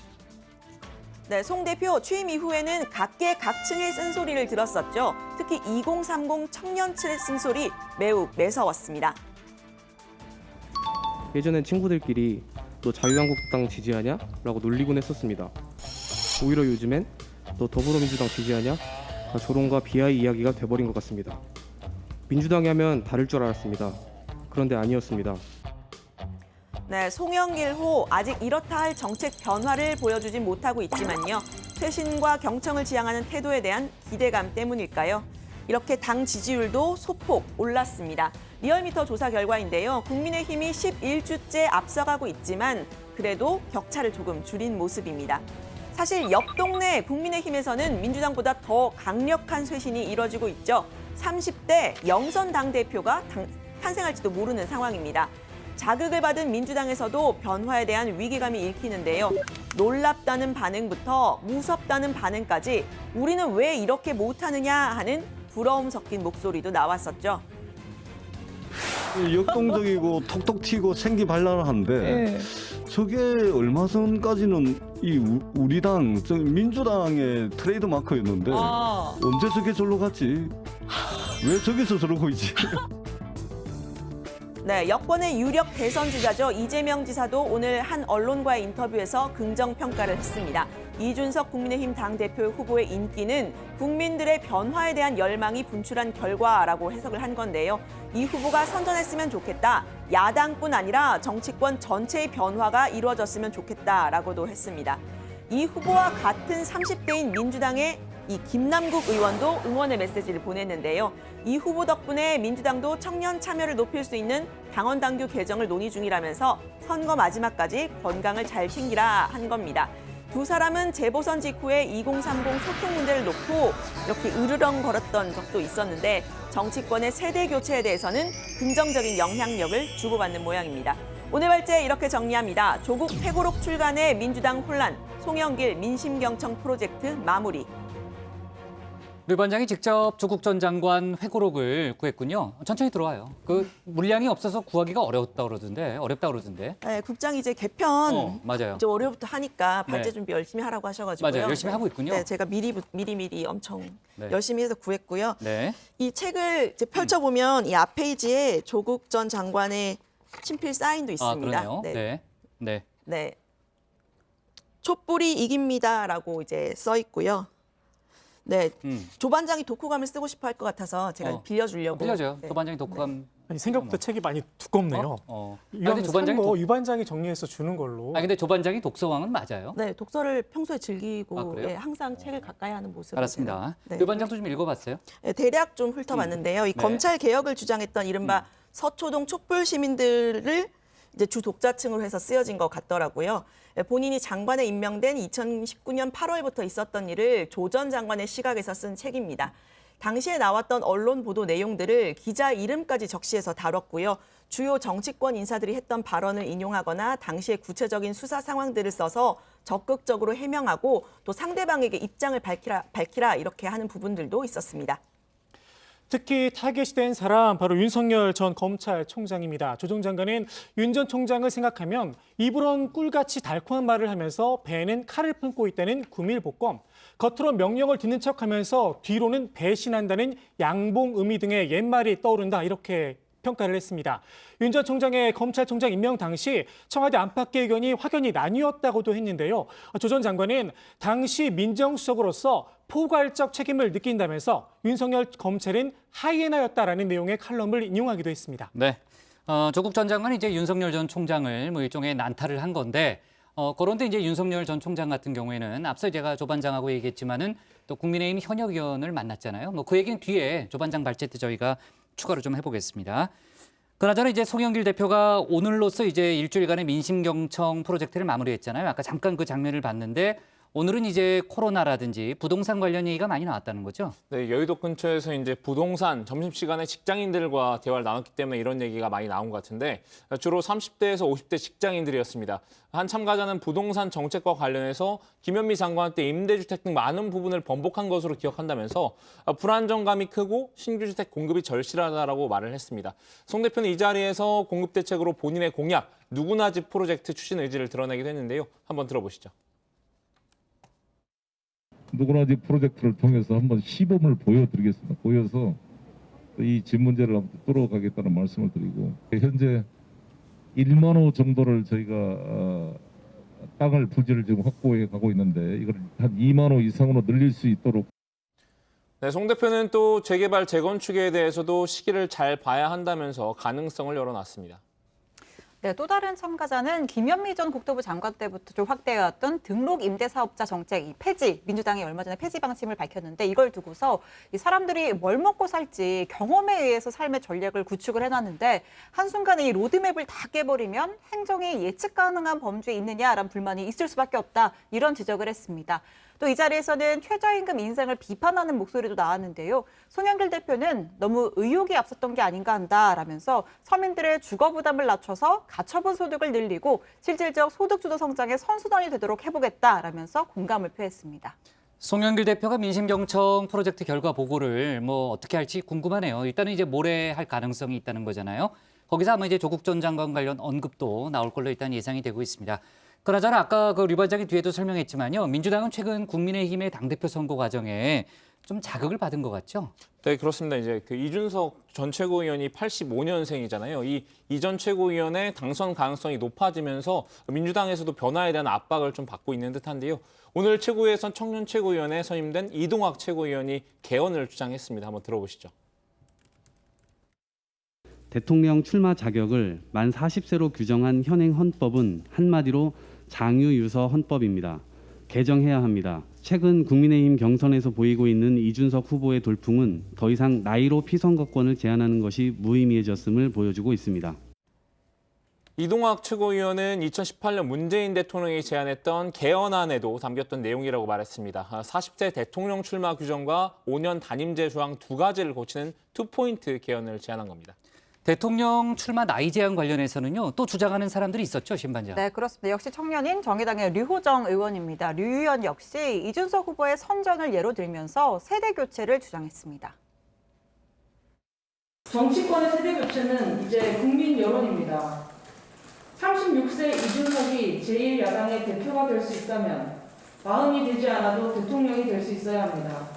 네, 송 대표 취임 이후에는 각계각층의 쓴소리를 들었었죠. 특히 2030 청년층의 쓴소리 매우 매서웠습니다. 예전엔 친구들끼리 너 자유한국당 지지하냐? 라고 놀리곤 했었습니다. 오히려 요즘엔 너 더불어민주당 지지하냐? 조롱과 비하의 이야기가 돼버린 것 같습니다. 민주당이 하면 다를 줄 알았습니다. 그런데 아니었습니다. 네, 송영길호 아직 이렇다 할 정책 변화를 보여주진 못하고 있지만요. 쇄신과 경청을 지향하는 태도에 대한 기대감 때문일까요? 이렇게 당 지지율도 소폭 올랐습니다. 리얼미터 조사 결과인데요. 국민의힘이 11주째 앞서가고 있지만 그래도 격차를 조금 줄인 모습입니다. 사실 옆 동네 국민의힘에서는 민주당보다 더 강력한 쇄신이 이뤄지고 있죠. 30대 영선 당대표가 탄생할지도 모르는 상황입니다. 자극을 받은 민주당에서도 변화에 대한 위기감이 읽히는데요. 놀랍다는 반응부터 무섭다는 반응까지 우리는 왜 이렇게 못하느냐 하는 부러움 섞인 목소리도 나왔었죠. 역동적이고 톡톡 튀고 생기 발랄한데 저게 얼마 전까지는 이 우리 당, 민주당의 트레이드 마크였는데 언제 저게 절로 갔지? 왜 저기서 저러고 있지? 네, 여권의 유력 대선 주자죠. 이재명 지사도 오늘 한 언론과의 인터뷰에서 긍정 평가를 했습니다. 이준석 국민의힘 당대표 후보의 인기는 국민들의 변화에 대한 열망이 분출한 결과라고 해석을 한 건데요. 이 후보가 선전했으면 좋겠다. 야당뿐 아니라 정치권 전체의 변화가 이루어졌으면 좋겠다라고도 했습니다. 이 후보와 같은 30대인 민주당의 이 김남국 의원도 응원의 메시지를 보냈는데요. 이 후보 덕분에 민주당도 청년 참여를 높일 수 있는 당원 당규 개정을 논의 중이라면서 선거 마지막까지 건강을 잘 챙기라 한 겁니다. 두 사람은 재보선 직후에 2030 소통 문제를 놓고 이렇게 으르렁거렸던 적도 있었는데 정치권의 세대 교체에 대해서는 긍정적인 영향력을 주고받는 모양입니다. 오늘 발제 이렇게 정리합니다. 조국 회고록 출간에 민주당 혼란, 송영길 민심경청 프로젝트 마무리. 류 반장이 직접 조국 전 장관 회고록을 구했군요. 천천히 들어와요. 그 물량이 없어서 구하기가 어렵다 그러던데. 네, 국장이 이제 개편 맞아요. 이제 월요일부터 하니까 발제 네. 준비 열심히 하라고 하셔가지고요. 맞아요. 열심히 하고 있군요. 네, 제가 미리 엄청 네. 열심히 해서 구했고요. 네. 이 책을 이제 펼쳐보면 이 앞페이지에 조국 전 장관의 친필 사인도 있습니다. 그러네요. 네. 네. 촛불이 이깁니다라고 이제 써 있고요. 네, 조 반장이 독후감을 쓰고 싶어 할 것 같아서 제가 빌려주려고. 빌려줘요. 네. 조 반장이 독후감. 아니, 생각보다 책이 많이 두껍네요. 근데 조 반장이 유 반장이 정리해서 주는 걸로. 근데 조 반장이 독서왕은 맞아요? 네, 독서를 평소에 즐기고 그래요? 항상 책을 가까이 하는 모습. 알았습니다. 네. 유 반장도 좀 읽어봤어요? 네, 대략 좀 훑어봤는데요. 이 검찰 개혁을 주장했던 이른바 서초동 촛불 시민들을 이제 주 독자층으로 해서 쓰여진 것 같더라고요. 본인이 장관에 임명된 2019년 8월부터 있었던 일을 조 전 장관의 시각에서 쓴 책입니다. 당시에 나왔던 언론 보도 내용들을 기자 이름까지 적시해서 다뤘고요. 주요 정치권 인사들이 했던 발언을 인용하거나 당시의 구체적인 수사 상황들을 써서 적극적으로 해명하고 또 상대방에게 입장을 밝히라 이렇게 하는 부분들도 있었습니다. 특히 타겟이 된 사람 바로 윤석열 전 검찰총장입니다. 조 전 장관은 윤 전 총장을 생각하면 입으론 꿀같이 달콤한 말을 하면서 배에는 칼을 품고 있다는 구밀복검, 겉으로 명령을 듣는 척하면서 뒤로는 배신한다는 양봉의미 등의 옛말이 떠오른다 이렇게 평가를 했습니다. 윤 전 총장의 검찰총장 임명 당시 청와대 안팎의 의견이 확연히 나뉘었다고도 했는데요. 조 전 장관은 당시 민정수석으로서 포괄적 책임을 느낀다면서 윤석열 검찰은 하이에나였다라는 내용의 칼럼을 인용하기도 했습니다. 네. 조국 전 장관이 이제 윤석열 전 총장을 일종의 난타를 한 건데 그런데 이제 윤석열 전 총장 같은 경우에는 앞서 제가 조반장하고 얘기했지만은 또 국민의힘 현역 의원을 만났잖아요. 뭐 그 얘기는 뒤에 조반장 발제 때 저희가 추가로 좀 해보겠습니다. 그나저나 이제 송영길 대표가 오늘로써 이제 일주일간의 민심경청 프로젝트를 마무리했잖아요. 아까 잠깐 그 장면을 봤는데 오늘은 이제 코로나라든지 부동산 관련 얘기가 많이 나왔다는 거죠? 네, 여의도 근처에서 이제 부동산 점심시간에 직장인들과 대화를 나눴기 때문에 이런 얘기가 많이 나온 것 같은데 주로 30대에서 50대 직장인들이었습니다. 한 참가자는 부동산 정책과 관련해서 김현미 장관 때 임대주택 등 많은 부분을 번복한 것으로 기억한다면서 불안정감이 크고 신규 주택 공급이 절실하다라고 말을 했습니다. 송 대표는 이 자리에서 공급 대책으로 본인의 공약, 누구나 집 프로젝트 추진 의지를 드러내기도 했는데요. 한번 들어보시죠. 누구나 집 프로젝트를 통해서 한번 시범을 보여드리겠습니다. 보여서 이 집 문제를 한번 뚫어가겠다는 말씀을 드리고 현재 1만 호 정도를 저희가 땅을 부지를 지금 확보해 가고 있는데 이걸 한 2만 호 이상으로 늘릴 수 있도록. 네, 송 대표는 또 재개발, 재건축에 대해서도 시기를 잘 봐야 한다면서 가능성을 열어놨습니다. 네, 또 다른 참가자는 김현미 전 국토부 장관 때부터 좀 확대해왔던 등록 임대사업자 정책, 이 폐지, 민주당이 얼마 전에 폐지 방침을 밝혔는데 이걸 두고서 이 사람들이 뭘 먹고 살지 경험에 의해서 삶의 전략을 구축을 해놨는데 한순간에 이 로드맵을 다 깨버리면 행정이 예측 가능한 범주에 있느냐라는 불만이 있을 수밖에 없다, 이런 지적을 했습니다. 또 이 자리에서는 최저임금 인상을 비판하는 목소리도 나왔는데요. 송영길 대표는 너무 의욕이 앞섰던 게 아닌가 한다라면서 서민들의 주거 부담을 낮춰서 가처분 소득을 늘리고 실질적 소득주도 성장의 선순환이 되도록 해보겠다라면서 공감을 표했습니다. 송영길 대표가 민심경청 프로젝트 결과 보고를 뭐 어떻게 할지 궁금하네요. 일단은 이제 모레 할 가능성이 있다는 거잖아요. 거기서 아마 이제 조국 전 장관 관련 언급도 나올 걸로 일단 예상이 되고 있습니다. 그나저나 아까 그 류 반장이 뒤에도 설명했지만요. 민주당은 최근 국민의힘의 당대표 선거 과정에 좀 자극을 받은 것 같죠? 네, 그렇습니다. 이제 그 이준석 전 최고위원이 85년생이잖아요. 이 전 최고위원의 당선 가능성이 높아지면서 민주당에서도 변화에 대한 압박을 좀 받고 있는 듯한데요. 오늘 최고위에선 청년 최고위원에 선임된 이동학 최고위원이 개헌을 주장했습니다. 한번 들어보시죠. 대통령 출마 자격을 만 40세로 규정한 현행 헌법은 한마디로 장유유서 헌법입니다. 개정해야 합니다. 최근 국민의힘 경선에서 보이고 있는 이준석 후보의 돌풍은 더 이상 나이로 피선거권을 제한하는 것이 무의미해졌음을 보여주고 있습니다. 이동학 최고위원은 2018년 문재인 대통령이 제안했던 개헌안에도 담겼던 내용이라고 말했습니다. 40세 대통령 출마 규정과 5년 단임제 조항 두 가지를 고치는 2포인트 개헌을 제안한 겁니다. 대통령 출마 나이 제한 관련해서는요. 또 주장하는 사람들이 있었죠, 신반장. 네, 그렇습니다. 역시 청년인 정의당의 류호정 의원입니다. 류 의원 역시 이준석 후보의 선전을 예로 들면서 세대 교체를 주장했습니다. 정치권의 세대 교체는 이제 국민 여론입니다. 36세 이준석이 제1야당의 대표가 될 수 있다면 마흔이 되지 않아도 대통령이 될 수 있어야 합니다.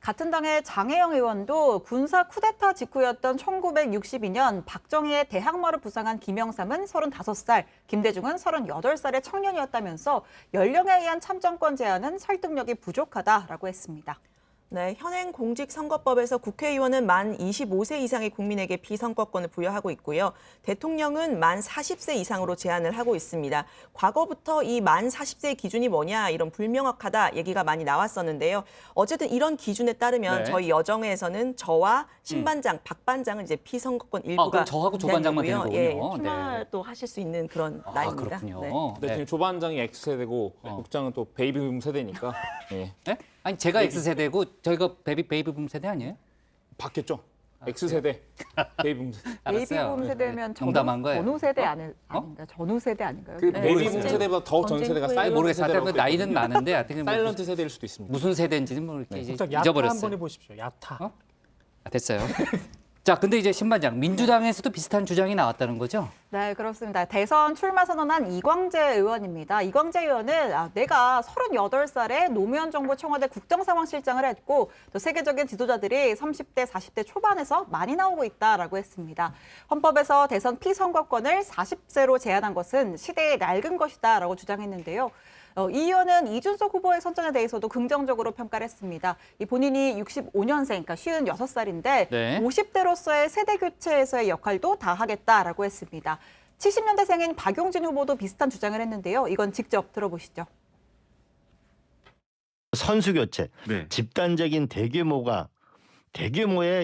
같은 당의 장혜영 의원도 군사 쿠데타 직후였던 1962년 박정희의 대항마를 부상한 김영삼은 35살, 김대중은 38살의 청년이었다면서 연령에 의한 참정권 제한은 설득력이 부족하다라고 했습니다. 네, 현행 공직선거법에서 국회의원은 만 25세 이상의 국민에게 비선거권을 부여하고 있고요. 대통령은 만 40세 이상으로 제한을 하고 있습니다. 과거부터 이 만 40세의 기준이 뭐냐 이런 불명확하다 얘기가 많이 나왔었는데요. 어쨌든 이런 기준에 따르면 네. 저희 여정에서는 저와 신반장, 박반장은 이제 피선거권 일부가 그럼 저하고 조반장만 되는 거군요. 예, 출마도 하실 수 있는 그런 나이입니다. 그렇군요. 네. 네, 지금 조반장이 X세대고 국장은 또 베이비붐 세대니까. 예. 네? 아니 제가 X세대고 저희가 베이비붐 세대 아니에요? 바뀌었죠. X세대, 베이비붐 세대. 베이비붐 세대면 농담한 거예요. 전후 세대 아닌가? 전후 세대 아닌가요? 그 베이비붐 세대보다 더 전 세대가 사일런트 모르겠어요. 세대라고 하여튼 나이는 많은데 하여튼 뭐 사일런트 세대일 수도 있습니다. 무슨 세대인지는 뭐 이렇게 이제 야타 잊어버렸어요. 한번 해보십시오. 야타. 됐어요. 자, 근데 이제 신반장, 민주당에서도 비슷한 주장이 나왔다는 거죠? 네, 그렇습니다. 대선 출마 선언한 이광재 의원입니다. 이광재 의원은 내가 38살에 노무현 정부 청와대 국정상황실장을 했고 또 세계적인 지도자들이 30대, 40대 초반에서 많이 나오고 있다라고 했습니다. 헌법에서 대선 피선거권을 40세로 제한한 것은 시대의 낡은 것이다라고 주장했는데요. 이 의원은 이준석 후보의 선전에 대해서도 긍정적으로 평가를 했습니다. 본인이 65년생, 그러니까 56살인데 네. 50대로서의 세대 교체에서의 역할도 다하겠다라고 했습니다. 70년대생인 박용진 후보도 비슷한 주장을 했는데요. 이건 직접 들어보시죠. 선수 교체, 네. 집단적인 대규모의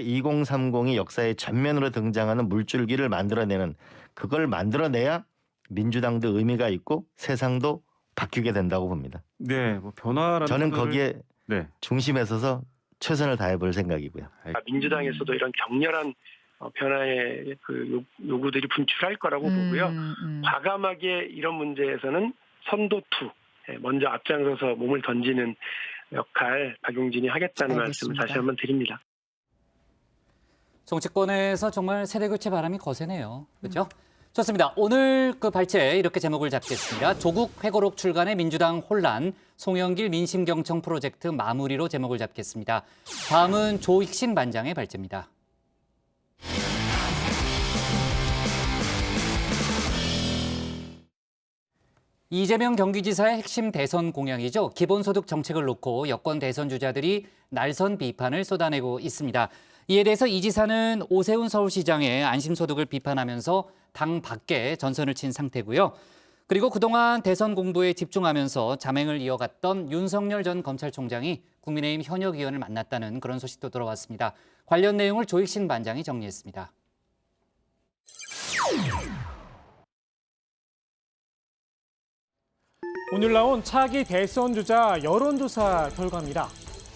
2030이 역사의 전면으로 등장하는 물줄기를 만들어내는 그걸 만들어내야 민주당도 의미가 있고 세상도 바뀌게 된다고 봅니다. 네, 뭐 변화라는 저는 것을- 거기에 네. 중심에 서서 최선을 다해볼 생각이고요. 민주당에서도 이런 격렬한 변화의 그 요구들이 분출할 거라고 보고요. 과감하게 이런 문제에서는 선도투, 먼저 앞장서서 몸을 던지는 역할 박용진이 하겠다는 말씀을 다시 한번 드립니다. 정치권에서 정말 세대교체 바람이 거세네요. 그렇죠? 좋습니다. 오늘 그 발제 이렇게 제목을 잡겠습니다. 조국 회고록 출간의 민주당 혼란, 송영길 민심경청 프로젝트 마무리로 제목을 잡겠습니다. 다음은 조익신 반장의 발제입니다. 이재명 경기지사의 핵심 대선 공약이죠. 기본소득 정책을 놓고 여권 대선 주자들이 날선 비판을 쏟아내고 있습니다. 이에 대해서 이 지사는 오세훈 서울시장의 안심소득을 비판하면서 당 밖에 전선을 친 상태고요. 그리고 그동안 대선 공부에 집중하면서 자맹을 이어갔던 윤석열 전 검찰총장이 국민의힘 현역 의원을 만났다는 그런 소식도 들어왔습니다. 관련 내용을 조익신 반장이 정리했습니다. 오늘 나온 차기 대선 주자 여론조사 결과입니다.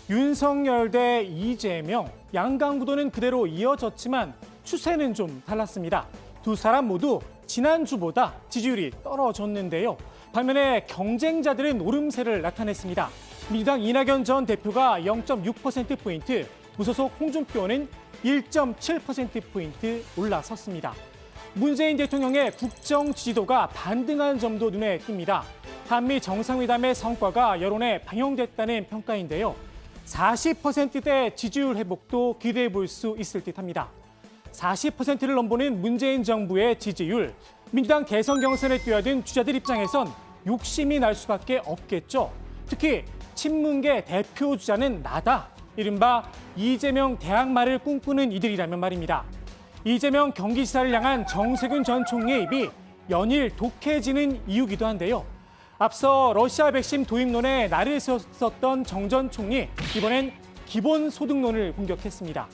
윤석열 대 이재명, 양강 구도는 그대로 이어졌지만 추세는 좀 달랐습니다. 두 사람 모두 지난주보다 지지율이 떨어졌는데요. 반면에 경쟁자들은 오름세를 나타냈습니다. 민주당 이낙연 전 대표가 0.6%포인트, 무소속 홍준표 의원은 1.7%포인트 올라섰습니다. 문재인 대통령의 국정 지지도가 반등한 점도 눈에 띕니다. 한미 정상회담의 성과가 여론에 반영됐다는 평가인데요. 40%대 지지율 회복도 기대해 볼 수 있을 듯합니다. 40%를 넘보는 문재인 정부의 지지율, 민주당 대선 경선에 뛰어든 주자들 입장에선 욕심이 날 수밖에 없겠죠. 특히 친문계 대표 주자는 나다. 이른바 이재명 대항마를 꿈꾸는 이들이라면 말입니다. 이재명 경기지사를 향한 정세균 전 총리의 입이 연일 독해지는 이유기도 한데요. 앞서 러시아 백신 도입론에 날을 세웠던 정 전 총리, 이번엔 기본소득론을 공격했습니다.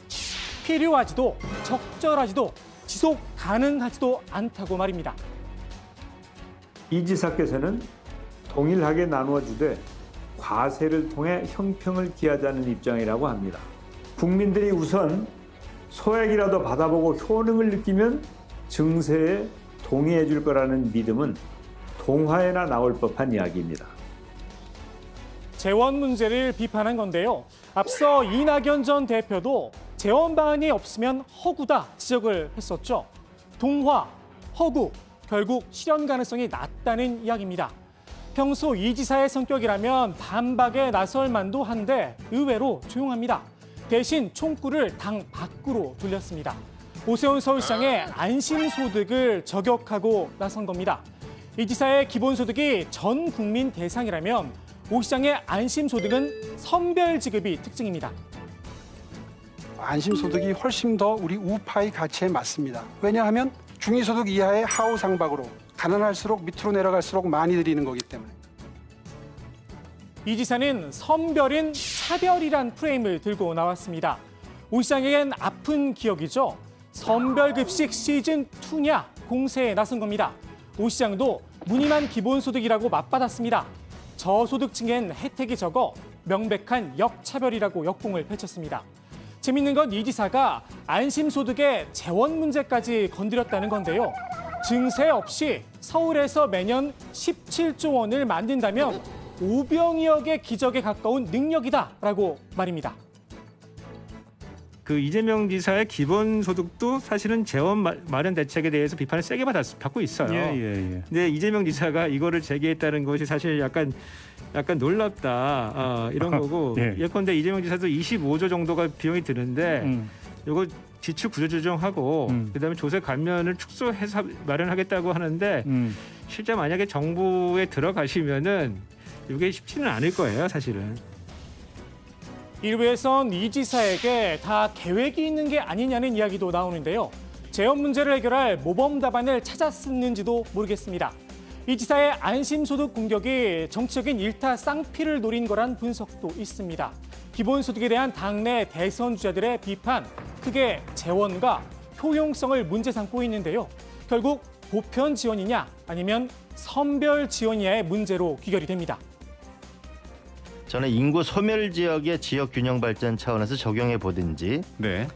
필요하지도 적절하지도 지속 가능하지도 않다고 말입니다. 이 지사께서는 동일하게 나누어 주되 과세를 통해 형평을 기하자는 입장이라고 합니다. 국민들이 우선 소액이라도 받아보고 효능을 느끼면 증세에 동의해 줄 거라는 믿음은 동화에나 나올 법한 이야기입니다. 재원 문제를 비판한 건데요. 앞서 이낙연 전 대표도 재원 방안이 없으면 허구다 지적을 했었죠. 동화, 허구, 결국 실현 가능성이 낮다는 이야기입니다. 평소 이 지사의 성격이라면 반박에 나설 만도 한데 의외로 조용합니다. 대신 총구를 당 밖으로 돌렸습니다. 오세훈 서울시장의 안심소득을 저격하고 나선 겁니다. 이 지사의 기본소득이 전 국민 대상이라면 오 시장의 안심소득은 선별 지급이 특징입니다. 안심소득이 훨씬 더 우리 우파의 가치에 맞습니다. 왜냐하면 중위소득 이하의 하우상박으로 가난할수록 밑으로 내려갈수록 많이 드리는 거기 때문에. 이 지사는 선별은 차별이란 프레임을 들고 나왔습니다. 오 시장에겐 아픈 기억이죠. 선별급식 시즌2냐 공세에 나선 겁니다. 오 시장도 무늬만 기본소득이라고 맞받았습니다. 저소득층엔 혜택이 적어 명백한 역차별이라고 역공을 펼쳤습니다. 재밌는 건 이 지사가 안심소득의 재원 문제까지 건드렸다는 건데요. 증세 없이 서울에서 매년 17조 원을 만든다면 5병이억의 기적에 가까운 능력이다라고 말입니다. 그 이재명 지사의 기본소득도 사실은 재원 마련 대책에 대해서 비판을 세게 받고 있어요. 근데 이재명 지사가 이거를 제기했다는 것이 사실 약간 놀랍다 이런 거고 예컨대 이재명 지사도 25조 정도가 비용이 드는데 이거 지출 구조조정하고 그다음에 조세 감면을 축소해서 마련하겠다고 하는데 실제 만약에 정부에 들어가시면은 이게 쉽지는 않을 거예요, 사실은. 일부에선 이 지사에게 다 계획이 있는 게 아니냐는 이야기도 나오는데요. 재원 문제를 해결할 모범 답안을 찾았는지도 모르겠습니다. 이 지사의 안심소득 공격이 정치적인 일타 쌍피를 노린 거란 분석도 있습니다. 기본소득에 대한 당내 대선 주자들의 비판, 크게 재원과 효용성을 문제 삼고 있는데요. 결국 보편 지원이냐 아니면 선별 지원이냐의 문제로 귀결이 됩니다. 저는 인구 소멸 지역의 지역 균형 발전 차원에서 적용해 보든지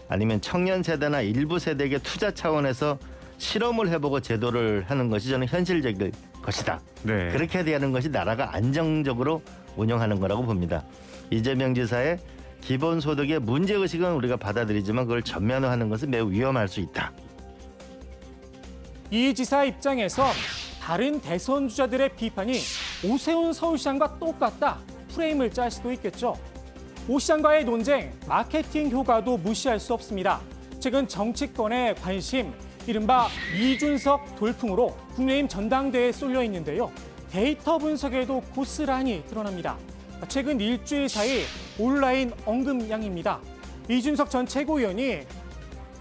아니면 청년 세대나 일부 세대에게 투자 차원에서 실험을 해보고 제도를 하는 것이 저는 현실적일 것이다. 그렇게 되는 것이 나라가 안정적으로 운영하는 거라고 봅니다. 이재명 지사의 기본소득의 문제의식은 우리가 받아들이지만 그걸 전면화하는 것은 매우 위험할 수 있다. 이 지사 입장에선 다른 대선 주자들의 비판이 오세훈 서울시장과 똑같다. 프레임을 짤 수도 있겠죠. 오 시장과의 논쟁, 마케팅 효과도 무시할 수 없습니다. 최근 정치권의 관심, 이른바 이준석 돌풍으로 국민의힘 전당대회에 쏠려 있는데요. 데이터 분석에도 고스란히 드러납니다. 최근 일주일 사이 온라인 언급량입니다. 이준석 전 최고위원이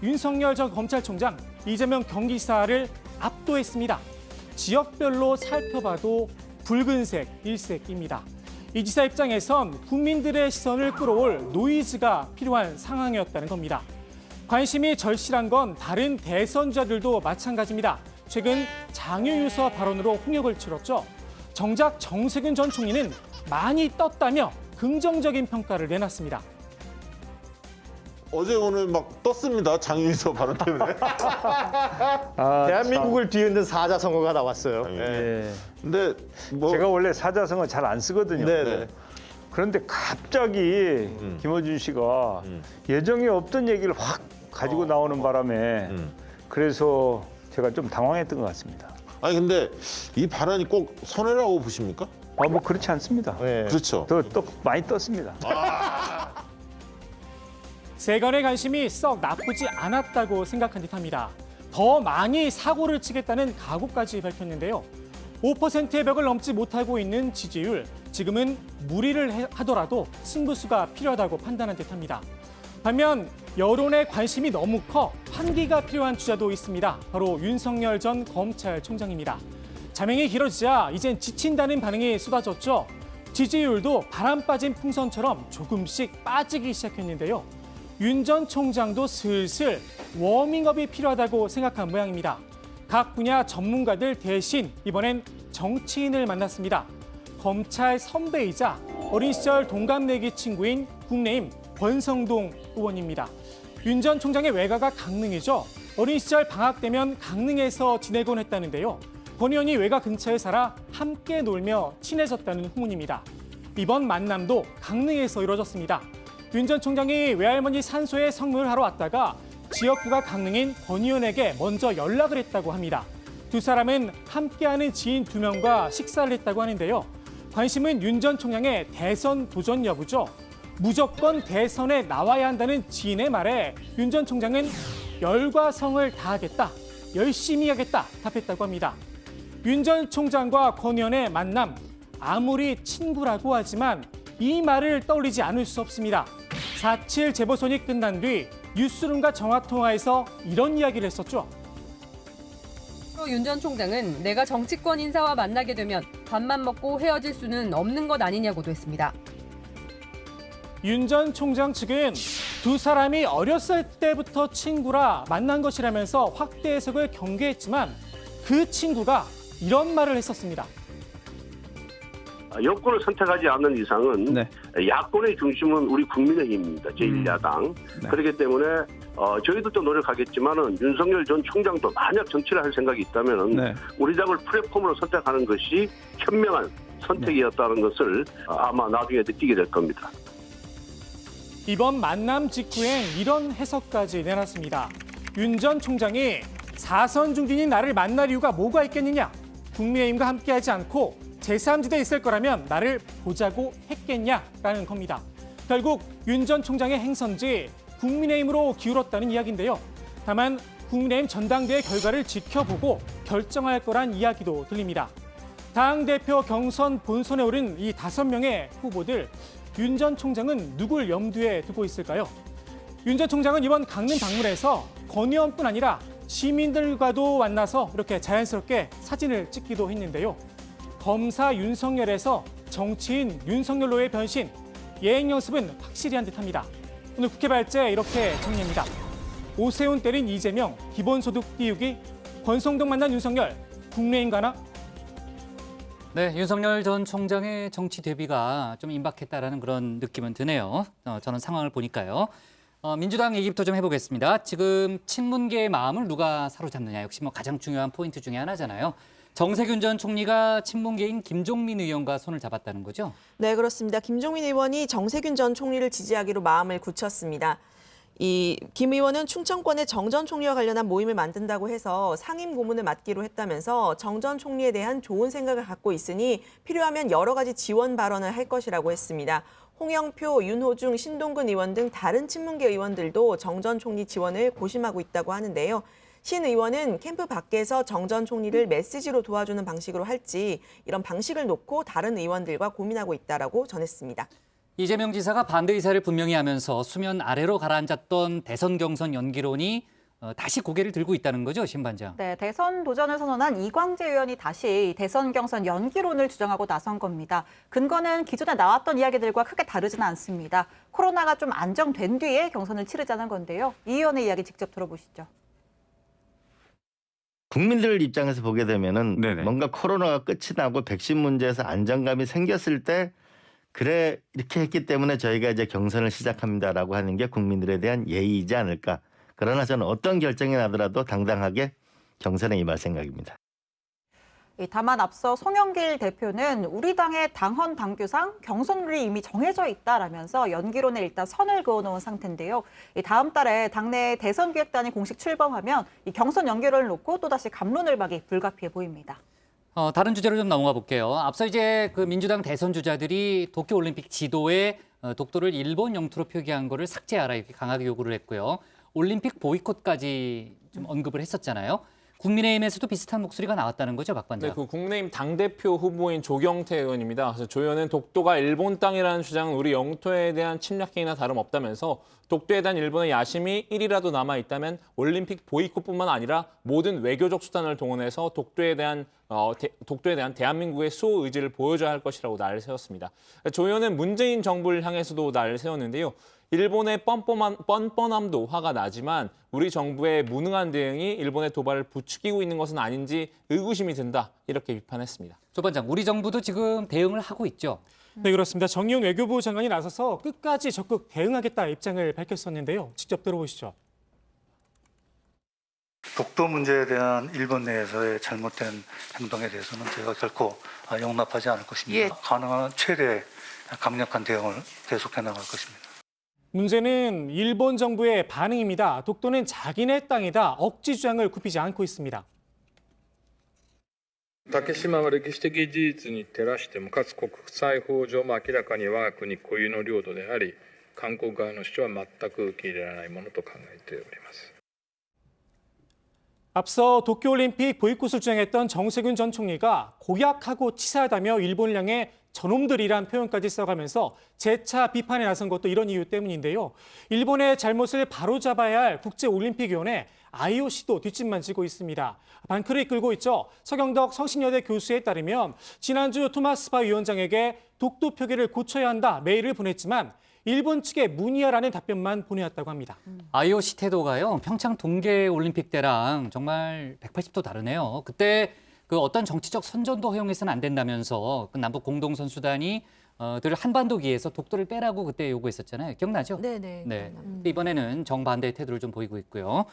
윤석열 전 검찰총장, 이재명 경기지사를 압도했습니다. 지역별로 살펴봐도 붉은색, 일색입니다. 이 지사 입장에선 국민들의 시선을 끌어올 노이즈가 필요한 상황이었다는 겁니다. 관심이 절실한 건 다른 대선주자들도 마찬가지입니다. 최근 장유유서 발언으로 홍역을 치렀죠. 정작 정세균 전 총리는 많이 떴다며 긍정적인 평가를 내놨습니다. 어제 오늘 막 떴습니다. 장유유서 발언 때문에. 대한민국을 뒤흔든 사자성어가 나왔어요. 근데 제가 원래 사자성어 잘 안 쓰거든요. 그런데 갑자기 김어준 씨가 예정에 없던 얘기를 확 가지고 나오는 바람에 그래서 제가 좀 당황했던 것 같습니다. 아니 근데 이 발언이 꼭 손해라고 보십니까? 뭐 그렇지 않습니다. 그렇죠. 또 많이 떴습니다. 세간의 관심이 썩 나쁘지 않았다고 생각한 듯합니다. 더 많이 사고를 치겠다는 각오까지 밝혔는데요. 5%의 벽을 넘지 못하고 있는 지지율, 지금은 무리를 하더라도 승부수가 필요하다고 판단한 듯합니다. 반면 여론의 관심이 너무 커 환기가 필요한 주자도 있습니다. 바로 윤석열 전 검찰총장입니다. 자명이 길어지자 이젠 지친다는 반응이 쏟아졌죠. 지지율도 바람 빠진 풍선처럼 조금씩 빠지기 시작했는데요. 윤 전 총장도 슬슬 워밍업이 필요하다고 생각한 모양입니다. 각 분야 전문가들 대신 이번엔 정치인을 만났습니다. 검찰 선배이자 어린 시절 동갑내기 친구인 국내임 권성동 의원입니다. 윤 전 총장의 외가가 강릉이죠. 어린 시절 방학 되면 강릉에서 지내곤 했다는데요. 권 의원이 외가 근처에 살아 함께 놀며 친해졌다는 후문입니다. 이번 만남도 강릉에서 이뤄졌습니다. 윤 전 총장이 외할머니 산소에 성묘를 하러 왔다가 지역구가 강릉인 권 의원에게 먼저 연락을 했다고 합니다. 두 사람은 함께하는 지인 2명과 식사를 했다고 하는데요. 관심은 윤 전 총장의 대선 도전 여부죠. 무조건 대선에 나와야 한다는 지인의 말에 윤 전 총장은 열과 성을 다하겠다, 열심히 하겠다 답했다고 합니다. 윤 전 총장과 권 의원의 만남, 아무리 친구라고 하지만 이 말을 떠올리지 않을 수 없습니다. 4.7 재보선이 끝난 뒤 뉴스룸과 정화통화에서 이런 이야기를 했었죠. 윤 전 총장은 내가 정치권 인사와 만나게 되면 밥만 먹고 헤어질 수는 없는 것 아니냐고도 했습니다. 윤 전 총장 측은 두 사람이 어렸을 때부터 친구라 만난 것이라면서 확대 해석을 경계했지만 그 친구가 이런 말을 했었습니다. 여권을 선택하지 않는 이상은 야권의 중심은 우리 국민의힘입니다. 제1야당. 그렇기 때문에 저희도 또 노력하겠지만은 윤석열 전 총장도 만약 정치를 할 생각이 있다면은 우리 당을 플랫폼으로 선택하는 것이 현명한 선택이었다는 것을 아마 나중에 느끼게 될 겁니다. 이번 만남 직후엔 이런 해석까지 내놨습니다. 윤 전 총장이 4선 중진인 나를 만날 이유가 뭐가 있겠느냐? 국민의힘과 함께하지 않고 제3지대에 있을 거라면 나를 보자고 했겠냐라는 겁니다. 결국 윤 전 총장의 행선지 국민의힘으로 기울었다는 이야기인데요. 다만 국민의힘 전당대회 결과를 지켜보고 결정할 거란 이야기도 들립니다. 당대표 경선 본선에 오른 이 5명의 후보들, 윤 전 총장은 누굴 염두에 두고 있을까요? 윤 전 총장은 이번 강릉 방문에서 권 의원뿐 아니라 시민들과도 만나서 이렇게 자연스럽게 사진을 찍기도 했는데요. 검사 윤석열에서 정치인 윤석열로의 변신, 예행 연습은 확실히 한 듯합니다. 오늘 국회 발제 이렇게 정리합니다. 오세훈 때린 이재명, 기본소득 띄우기, 권성동 만난 윤석열, 국내인 가나? 네, 윤석열 전 총장의 정치 대비가 좀 임박했다라는 그런 느낌은 드네요. 저는 상황을 보니까요. 민주당 얘기부터 좀 해보겠습니다. 지금 친문계의 마음을 누가 사로잡느냐, 역시 뭐 가장 중요한 포인트 중에 하나잖아요. 정세균 전 총리가 친문계인 김종민 의원과 손을 잡았다는 거죠? 네, 그렇습니다. 김종민 의원이 정세균 전 총리를 지지하기로 마음을 굳혔습니다. 이 김 의원은 충청권의 정 전 총리와 관련한 모임을 만든다고 해서 상임 고문을 맡기로 했다면서 정 전 총리에 대한 좋은 생각을 갖고 있으니 필요하면 여러 가지 지원 발언을 할 것이라고 했습니다. 홍영표, 윤호중, 신동근 의원 등 다른 친문계 의원들도 정 전 총리 지원을 고심하고 있다고 하는데요. 신 의원은 캠프 밖에서 정 전 총리를 메시지로 도와주는 방식으로 할지 이런 방식을 놓고 다른 의원들과 고민하고 있다라고 전했습니다. 이재명 지사가 반대 의사를 분명히 하면서 수면 아래로 가라앉았던 대선 경선 연기론이 다시 고개를 들고 있다는 거죠, 신 반장? 네, 대선 도전을 선언한 이광재 의원이 다시 대선 경선 연기론을 주장하고 나선 겁니다. 근거는 기존에 나왔던 이야기들과 크게 다르지는 않습니다. 코로나가 좀 안정된 뒤에 경선을 치르자는 건데요. 이 의원의 이야기 직접 들어보시죠. 국민들 입장에서 보게 되면은 뭔가 코로나가 끝이 나고 백신 문제에서 안정감이 생겼을 때 그래 이렇게 했기 때문에 저희가 이제 경선을 시작합니다라고 하는 게 국민들에 대한 예의이지 않을까. 그러나 저는 어떤 결정이 나더라도 당당하게 경선에 임할 생각입니다. 다만 앞서 송영길 대표는 우리 당의 당헌 당규상 경선룰이 이미 정해져 있다라면서 연기론에 일단 선을 그어놓은 상태인데요. 다음 달에 당내 대선기획단이 공식 출범하면 이 경선 연기론을 놓고 또다시 갑론을박이 불가피해 보입니다. 다른 주제로 좀 넘어가 볼게요. 앞서 이제 그 민주당 대선 주자들이 도쿄올림픽 지도에 독도를 일본 영토로 표기한 거를 삭제하라 이렇게 강하게 요구를 했고요. 올림픽 보이콧까지 좀 언급을 했었잖아요. 국민의힘에서도 비슷한 목소리가 나왔다는 거죠, 박 반장? 네, 그 국민의힘 당대표 후보인 조경태 의원입니다. 그래서 조 의원은 독도가 일본 땅이라는 주장은 우리 영토에 대한 침략 행위나 다름없다면서 독도에 대한 일본의 야심이 1이라도 남아있다면 올림픽 보이콧뿐만 아니라 모든 외교적 수단을 동원해서 독도에 대한 대한민국의 수호 의지를 보여줘야 할 것이라고 날을 세웠습니다. 조 의원은 문재인 정부를 향해서도 날을 세웠는데요. 일본의 뻔뻔함도 화가 나지만 우리 정부의 무능한 대응이 일본의 도발을 부추기고 있는 것은 아닌지 의구심이 든다. 이렇게 비판했습니다. 조 반장, 우리 정부도 지금 대응을 하고 있죠? 네, 그렇습니다. 정의용 외교부 장관이 나서서 끝까지 적극 대응하겠다 입장을 밝혔었는데요. 직접 들어보시죠. 독도 문제에 대한 일본 내에서의 잘못된 행동에 대해서는 저희가 결코 용납하지 않을 것입니다. 가능한 최대 강력한 대응을 계속해 나갈 것입니다. 문제는 일본 정부의 반응입니다. 독도는 자기네 땅이다. 억지 주장을 굽히지 않고 있습니다. 竹島は歴史的事実に照らしてもかつ国際法上も明らかに我が国固有の領土であり韓国側の主張は全く受け入れられないものと考えております。 앞서 도쿄올림픽 보이콧을 주장했던 정세균 전 총리가 고약하고 치사하다며 일본을 향해 저놈들이란 표현까지 써가면서 재차 비판에 나선 것도 이런 이유 때문인데요. 일본의 잘못을 바로잡아야 할 국제올림픽위원회 IOC도 뒷짐만 지고 있습니다. 반크를 이끌고 있죠. 서경덕 성신여대 교수에 따르면 지난주 토마스 바 위원장에게 독도 표기를 고쳐야 한다 메일을 보냈지만 일본 측에 문의하라는 답변만 보내왔다고 합니다. IOC 태도가요. 평창 동계올림픽 때랑 정말 180도 다르네요. 그때 그 어떤 정치적 선전도 허용해서는 안 된다면서 그 남북 공동선수단이 들 한반도기에서 독도를 빼라고 그때 요구했었잖아요. 기억나죠? 네네. 네. 이번에는 정반대의 태도를 좀 보이고 있고요.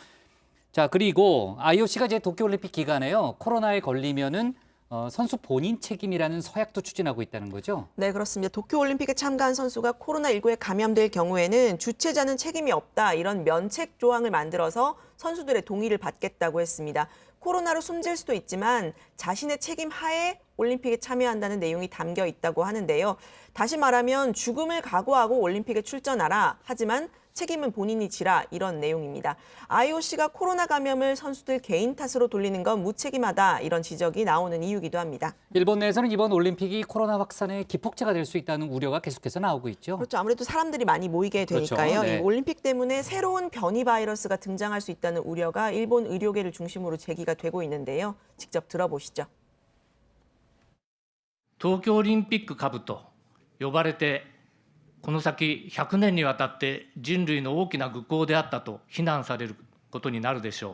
자, 그리고 IOC가 이제 도쿄올림픽 기간에요. 코로나에 걸리면은 선수 본인 책임이라는 서약도 추진하고 있다는 거죠? 네, 그렇습니다. 도쿄올림픽에 참가한 선수가 코로나19에 감염될 경우에는 주최자는 책임이 없다. 이런 면책 조항을 만들어서 선수들의 동의를 받겠다고 했습니다. 코로나로 숨질 수도 있지만 자신의 책임 하에 올림픽에 참여한다는 내용이 담겨 있다고 하는데요. 다시 말하면 죽음을 각오하고 올림픽에 출전하라. 하지만 책임은 본인이 지라 이런 내용입니다. IOC가 코로나 감염을 선수들 개인 탓으로 돌리는 건 무책임하다 이런 지적이 나오는 이유기도 합니다. 일본 내에서는 이번 올림픽이 코로나 확산의 기폭제가 될 수 있다는 우려가 계속해서 나오고 있죠. 그렇죠. 아무래도 사람들이 많이 모이게 되니까요. 그렇죠. 네. 이 올림픽 때문에 새로운 변이 바이러스가 등장할 수 있다는 우려가 일본 의료계를 중심으로 제기가 되고 있는데요. 직접 들어보시죠. 東京オリンピック株と呼ばれてこの先100年にわたって人類の大きな愚行であったと非難されることになるでしょう。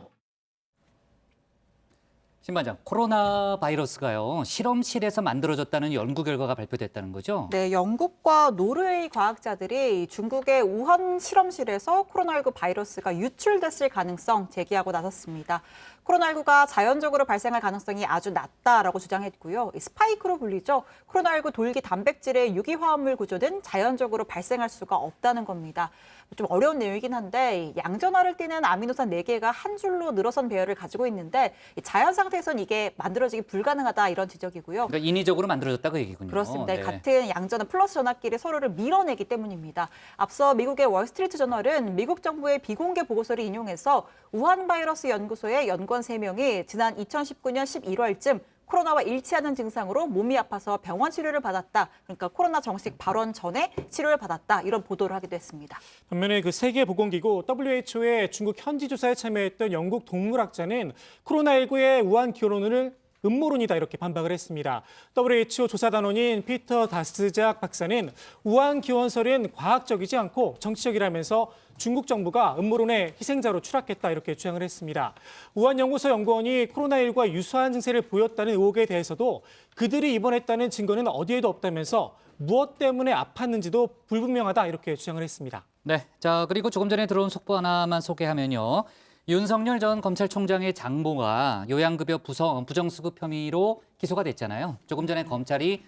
신반장, 코로나 바이러스가요, 실험실에서 만들어졌다는 연구 결과가 발표됐다는 거죠? 네, 영국과 노르웨이 과학자들이 중국의 우한 실험실에서 코로나19 바이러스가 유출됐을 가능성 제기하고 나섰습니다. 코로나19가 자연적으로 발생할 가능성이 아주 낮다라고 주장했고요. 스파이크로 불리죠. 코로나19 돌기 단백질의 유기화합물 구조는 자연적으로 발생할 수가 없다는 겁니다. 좀 어려운 내용이긴 한데 양전하를 띠는 아미노산 4개가 한 줄로 늘어선 배열을 가지고 있는데 자연 상태에서는 이게 만들어지기 불가능하다 이런 지적이고요. 그러니까 인위적으로 만들어졌다고 얘기군요. 그렇습니다. 네. 같은 양전은 플러스 전압끼리 서로를 밀어내기 때문입니다. 앞서 미국의 월스트리트 저널은 미국 정부의 비공개 보고서를 인용해서 우한 바이러스 연구소의 연구원 3명이 지난 2019년 11월쯤 코로나와 일치하는 증상으로 몸이 아파서 병원 치료를 받았다. 그러니까 코로나 정식 발원 전에 치료를 받았다. 이런 보도를 하기도 했습니다. 반면에 그 세계보건기구 WHO의 중국 현지 조사에 참여했던 영국 동물학자는 코로나19의 우한 기원론을 음모론이다 이렇게 반박을 했습니다. WHO 조사단원인 피터 다스작 박사는 우한 기원설은 과학적이지 않고 정치적이라면서 중국 정부가 음모론의 희생자로 추락했다 이렇게 주장을 했습니다. 우한 연구소 연구원이 코로나19와 유사한 증세를 보였다는 의혹에 대해서도 그들이 입원했다는 증거는 어디에도 없다면서 무엇 때문에 아팠는지도 불분명하다 이렇게 주장을 했습니다. 네, 자 그리고 조금 전에 들어온 속보 하나만 소개하면요. 윤석열 전 검찰총장의 장모가 요양급여 부정수급 혐의로 기소가 됐잖아요. 조금 전에 검찰이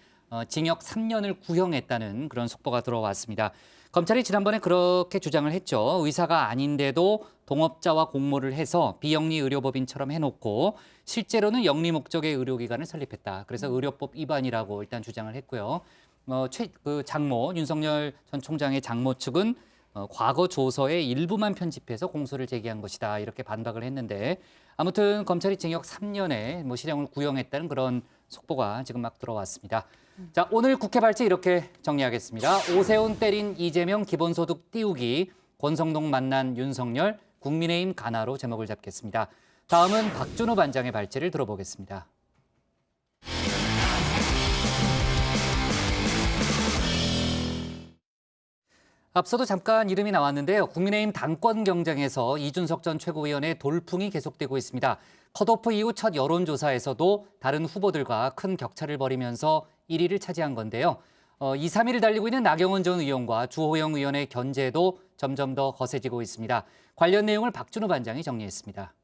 징역 3년을 구형했다는 그런 속보가 들어왔습니다. 검찰이 지난번에 그렇게 주장을 했죠. 의사가 아닌데도 동업자와 공모를 해서 비영리 의료법인처럼 해놓고 실제로는 영리 목적의 의료기관을 설립했다. 그래서 의료법 위반이라고 일단 주장을 했고요. 장모, 윤석열 전 총장의 장모 측은 과거 조서의 일부만 편집해서 공소를 제기한 것이다. 이렇게 반박을 했는데 아무튼 검찰이 징역 3년에 실형을 구형했다는 그런 속보가 지금 막 들어왔습니다. 자, 오늘 국회 발제 이렇게 정리하겠습니다. 오세훈 때린 이재명 기본소득 띄우기, 권성동 만난 윤석열, 국민의힘 가나로 제목을 잡겠습니다. 다음은 박준우 반장의 발제를 들어보겠습니다. 앞서도 잠깐 이름이 나왔는데요. 국민의힘 당권 경쟁에서 이준석 전 최고위원의 돌풍이 계속되고 있습니다. 컷오프 이후 첫 여론조사에서도 다른 후보들과 큰 격차를 벌이면서 1위를 차지한 건데요. 2, 3위를 달리고 있는 나경원 전 의원과 주호영 의원의 견제도 점점 더 거세지고 있습니다. 관련 내용을 박준우 반장이 정리했습니다.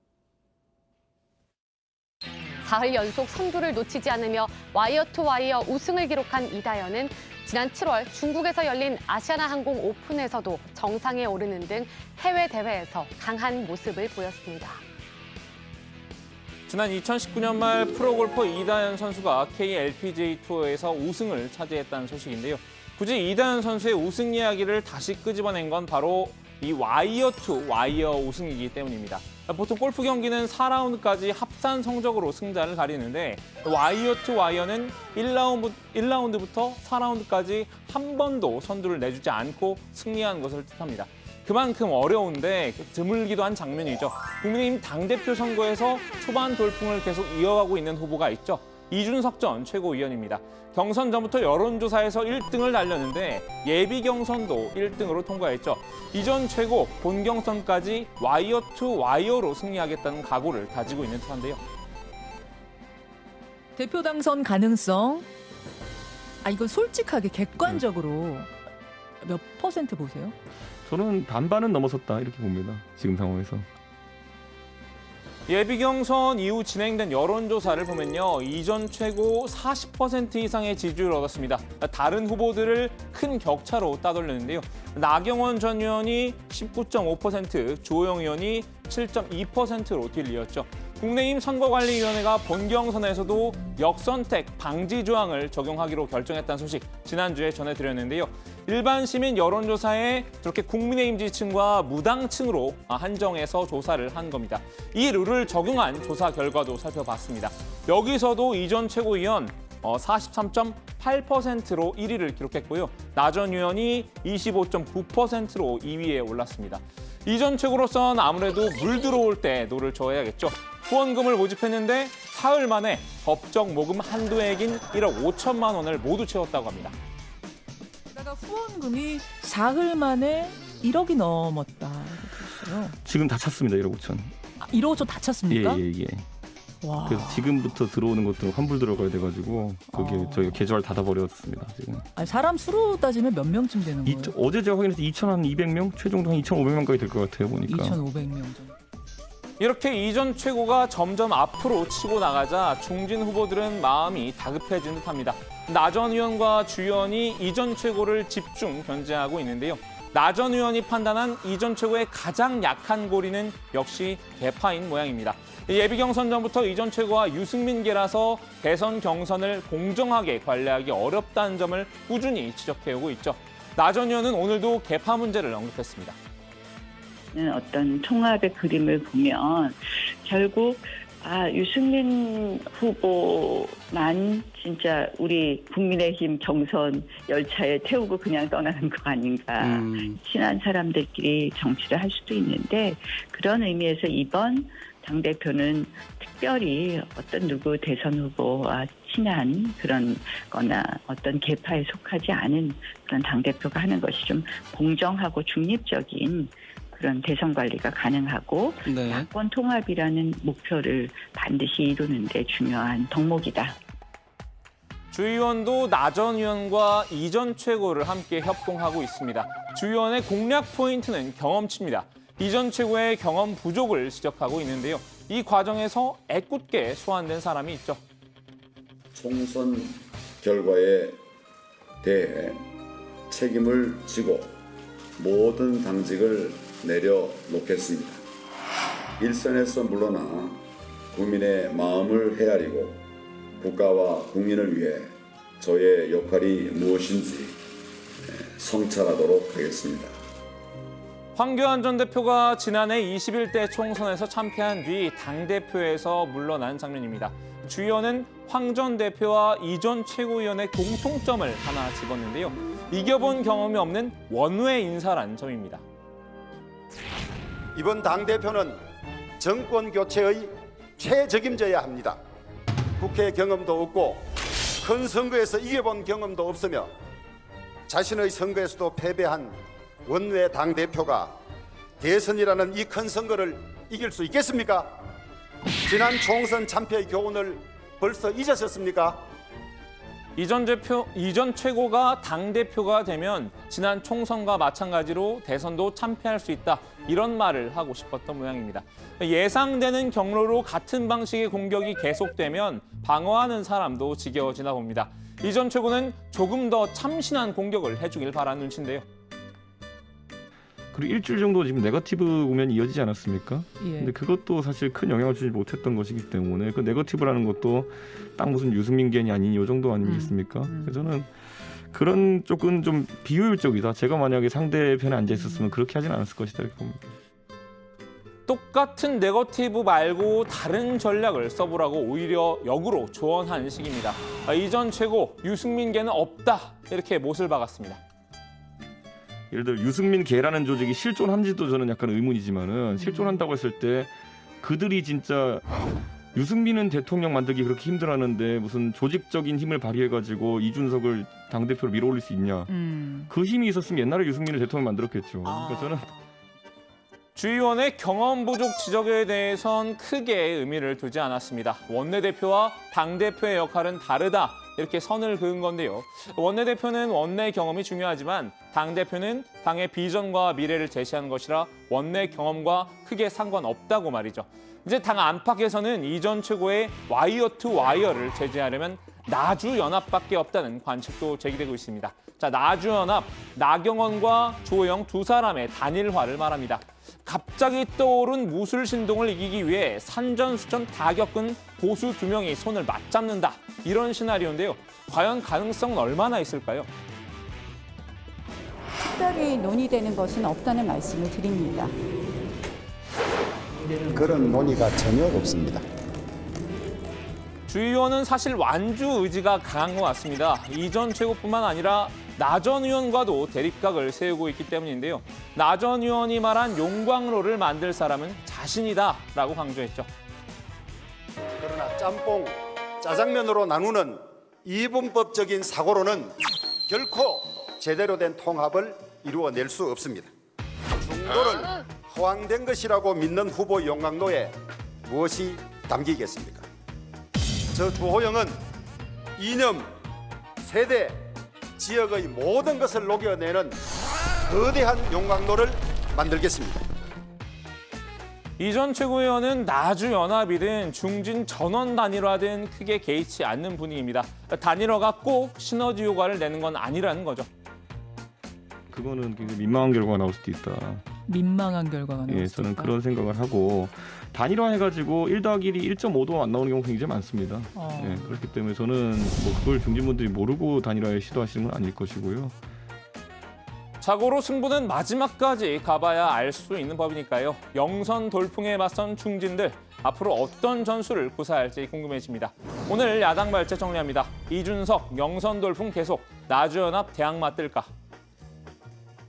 사흘 연속 선두를 놓치지 않으며 와이어 투 와이어 우승을 기록한 이다현은 지난 7월 중국에서 열린 아시아나항공 오픈에서도 정상에 오르는 등 해외 대회에서 강한 모습을 보였습니다. 지난 2019년 말 프로골퍼 이다현 선수가 KLPGA 투어에서 우승을 차지했다는 소식인데요. 굳이 이다현 선수의 우승 이야기를 다시 끄집어낸 건 바로 이 와이어 투 와이어 우승이기 때문입니다. 보통 골프 경기는 4라운드까지 합산 성적으로 승자를 가리는데 와이어 투 와이어는 1라운드부터 4라운드까지 한 번도 선두를 내주지 않고 승리한 것을 뜻합니다. 그만큼 어려운데 드물기도 한 장면이죠. 국민의힘 당대표 선거에서 초반 돌풍을 계속 이어가고 있는 후보가 있죠. 이준석 전 최고위원입니다. 경선 전부터 여론조사에서 1등을 달렸는데 예비 경선도 1등으로 통과했죠. 이 전 최고 본경선까지 와이어 투 와이어로 승리하겠다는 각오를 다지고 있는 듯한데요. 대표 당선 가능성, 이건 솔직하게 객관적으로 몇 퍼센트 보세요? 저는 반반은 넘어섰다 이렇게 봅니다. 지금 상황에서. 예비 경선 이후 진행된 여론조사를 보면요. 이전 최고 40% 이상의 지지율을 얻었습니다. 다른 후보들을 큰 격차로 따돌렸는데요. 나경원 전 의원이 19.5%, 주호영 의원이 7.2%로 뒤이었죠. 국민의힘 선거관리위원회가 본경선에서도 역선택 방지 조항을 적용하기로 결정했다는 소식 지난주에 전해드렸는데요. 일반 시민 여론조사에 저렇게 국민의힘 지지층과 무당층으로 한정해서 조사를 한 겁니다. 이 룰을 적용한 조사 결과도 살펴봤습니다. 여기서도 이 전 최고위원 43.8%로 1위를 기록했고요. 나 전 의원이 25.9%로 2위에 올랐습니다. 이 전 최고로선 아무래도 물 들어올 때 노를 저어야겠죠. 후원금을 모집했는데 사흘 만에 법정 모금 한도액인 1억 5천만 원을 모두 채웠다고 합니다. 게다가 후원금이 사흘 만에 1억이 넘었다. 그랬어요. 지금 다 찼습니다. 1억 5천. 1억 5천 다 찼습니까? 예. 와. 그래서 지금부터 들어오는 것도 환불 들어가야 돼가지고 그게 저희가 계좌를 닫아버렸습니다. 지금. 아니, 사람 수로 따지면 몇 명쯤 되는 거예요? 어제 제가 확인해서 2,200명, 최종도 한 2,500명까지 될 것 같아요. 보니까. 2,500명 정도. 이렇게 이 전 최고가 점점 앞으로 치고 나가자 중진 후보들은 마음이 다급해진 듯합니다. 나 전 의원과 주 의원이 이 전 최고를 집중 견제하고 있는데요. 나 전 의원이 판단한 이 전 최고의 가장 약한 고리는 역시 개파인 모양입니다. 예비 경선 전부터 이 전 최고와 유승민계라서 대선 경선을 공정하게 관리하기 어렵다는 점을 꾸준히 지적해오고 있죠. 나 전 의원은 오늘도 개파 문제를 언급했습니다. 어떤 통합의 그림을 보면 결국 유승민 후보만 진짜 우리 국민의힘 경선 열차에 태우고 그냥 떠나는 거 아닌가. 친한 사람들끼리 정치를 할 수도 있는데 그런 의미에서 이번 당대표는 특별히 어떤 누구 대선 후보와 친한 그런 거나 어떤 계파에 속하지 않은 그런 당대표가 하는 것이 좀 공정하고 중립적인 그런 대선 관리가 가능하고 야권 통합이라는 목표를 반드시 이루는 데 중요한 덕목이다. 주 의원도 나 전 의원과 이 전 최고를 함께 협동하고 있습니다. 주 의원의 공략 포인트는 경험치입니다. 이 전 최고의 경험 부족을 지적하고 있는데요. 이 과정에서 애꿎게 소환된 사람이 있죠. 총선 결과에 대해 책임을 지고 모든 당직을 내려놓겠습니다. 일선에서 물러나 국민의 마음을 헤아리고 국가와 국민을 위해 저의 역할이 무엇인지 성찰하도록 하겠습니다. 황교안 전 대표가 지난해 21대 총선에서 참패한 뒤 당대표에서 물러난 장면입니다. 주 의원은 황 전 대표와 이 전 최고위원의 공통점을 하나 집었는데요. 이겨본 경험이 없는 원외 인사란 점입니다. 이번 당대표는 정권 교체의 최적임져야 합니다. 국회 경험도 없고 큰 선거에서 이겨본 경험도 없으며 자신의 선거에서도 패배한 원외 당대표가 대선이라는 이 큰 선거를 이길 수 있겠습니까? 지난 총선 참패의 교훈을 벌써 잊으셨습니까? 이 전 최고가 당대표가 되면 지난 총선과 마찬가지로 대선도 참패할 수 있다. 이런 말을 하고 싶었던 모양입니다. 예상되는 경로로 같은 방식의 공격이 계속되면 방어하는 사람도 지겨워지나 봅니다. 이 전 최고는 조금 더 참신한 공격을 해주길 바라는 눈치인데요. 그리고 일주일 정도 지금 네거티브 공연이 이어지지 않았습니까? 예. 근데 그것도 사실 큰 영향을 주지 못했던 것이기 때문에 그 네거티브라는 것도 딱 무슨 유승민견이 아닌 이 정도 아니겠습니까? 그래서 저는 그런 쪽은 좀 비효율적이다. 제가 만약에 상대편에 앉아 있었으면 그렇게 하진 않았을 것이다 이렇게 봅니다. 똑같은 네거티브 말고 다른 전략을 써보라고 오히려 역으로 조언한 식입니다. 이 전 최고, 유승민계는 없다 이렇게 못을 박았습니다. 예를 들어 유승민계라는 조직이 실존한지도 저는 약간 의문이지만은 실존한다고 했을 때 그들이 진짜 유승민은 대통령 만들기 그렇게 힘들어하는데 무슨 조직적인 힘을 발휘해가지고 이준석을 당대표로 밀어올릴 수 있냐. 그 힘이 있었으면 옛날에 유승민을 대통령 만들었겠죠. 그러니까 저는 주 의원의 경험 부족 지적에 대해선 크게 의미를 두지 않았습니다. 원내대표와 당대표의 역할은 다르다. 이렇게 선을 그은 건데요. 원내대표는 원내 경험이 중요하지만 당대표는 당의 비전과 미래를 제시하는 것이라 원내 경험과 크게 상관없다고 말이죠. 이제 당 안팎에서는 이 전 최고의 와이어 투 와이어를 제재하려면 나주연합밖에 없다는 관측도 제기되고 있습니다. 자, 나주연합, 나경원과 조영 두 사람의 단일화를 말합니다. 갑자기 떠오른 무술 신동을 이기기 위해 산전수전 다 겪은 보수 두 명이 손을 맞잡는다. 이런 시나리오인데요. 과연 가능성은 얼마나 있을까요? 특별히 논의되는 것은 없다는 말씀을 드립니다. 그런 논의가 전혀 없습니다. 주 의원은 사실 완주 의지가 강한 것 같습니다. 이 전 최고뿐만 아니라 나 전 의원과도 대립각을 세우고 있기 때문인데요. 나 전 의원이 말한 용광로를 만들 사람은 자신이다라고 강조했죠. 그러나 짬뽕, 짜장면으로 나누는 이분법적인 사고로는 결코 제대로 된 통합을 이루어낼 수 없습니다. 중도를 허황된 것이라고 믿는 후보 용광로에 무엇이 담기겠습니까? 저 주호영은 이념, 세대, 지역의 모든 것을 녹여내는 거대한 용광로를 만들겠습니다. 이 전 최고위원은 나주연합이든 중진 전원 단일화든 크게 개의치 않는 분위기입니다. 단일화가 꼭 시너지 효과를 내는 건 아니라는 거죠. 그거는 굉장히 민망한 결과가 나올 수도 있다. 민망한 결과가 나올 수 저는 있다. 그런 생각을 하고 단일화해가지고 1+1이 1.5도 안 나오는 경우 굉장히 많습니다. 그렇기 때문에 저는 뭐 그걸 중진분들이 모르고 단일화에 시도하시는 건 아닐 것이고요. 자고로 승부는 마지막까지 가봐야 알 수 있는 법이니까요. 영선 돌풍에 맞선 중진들 앞으로 어떤 전술을 구사할지 궁금해집니다. 오늘 야당 발제 정리합니다. 이준석 영선 돌풍 계속 나주연합 대항 맞들까?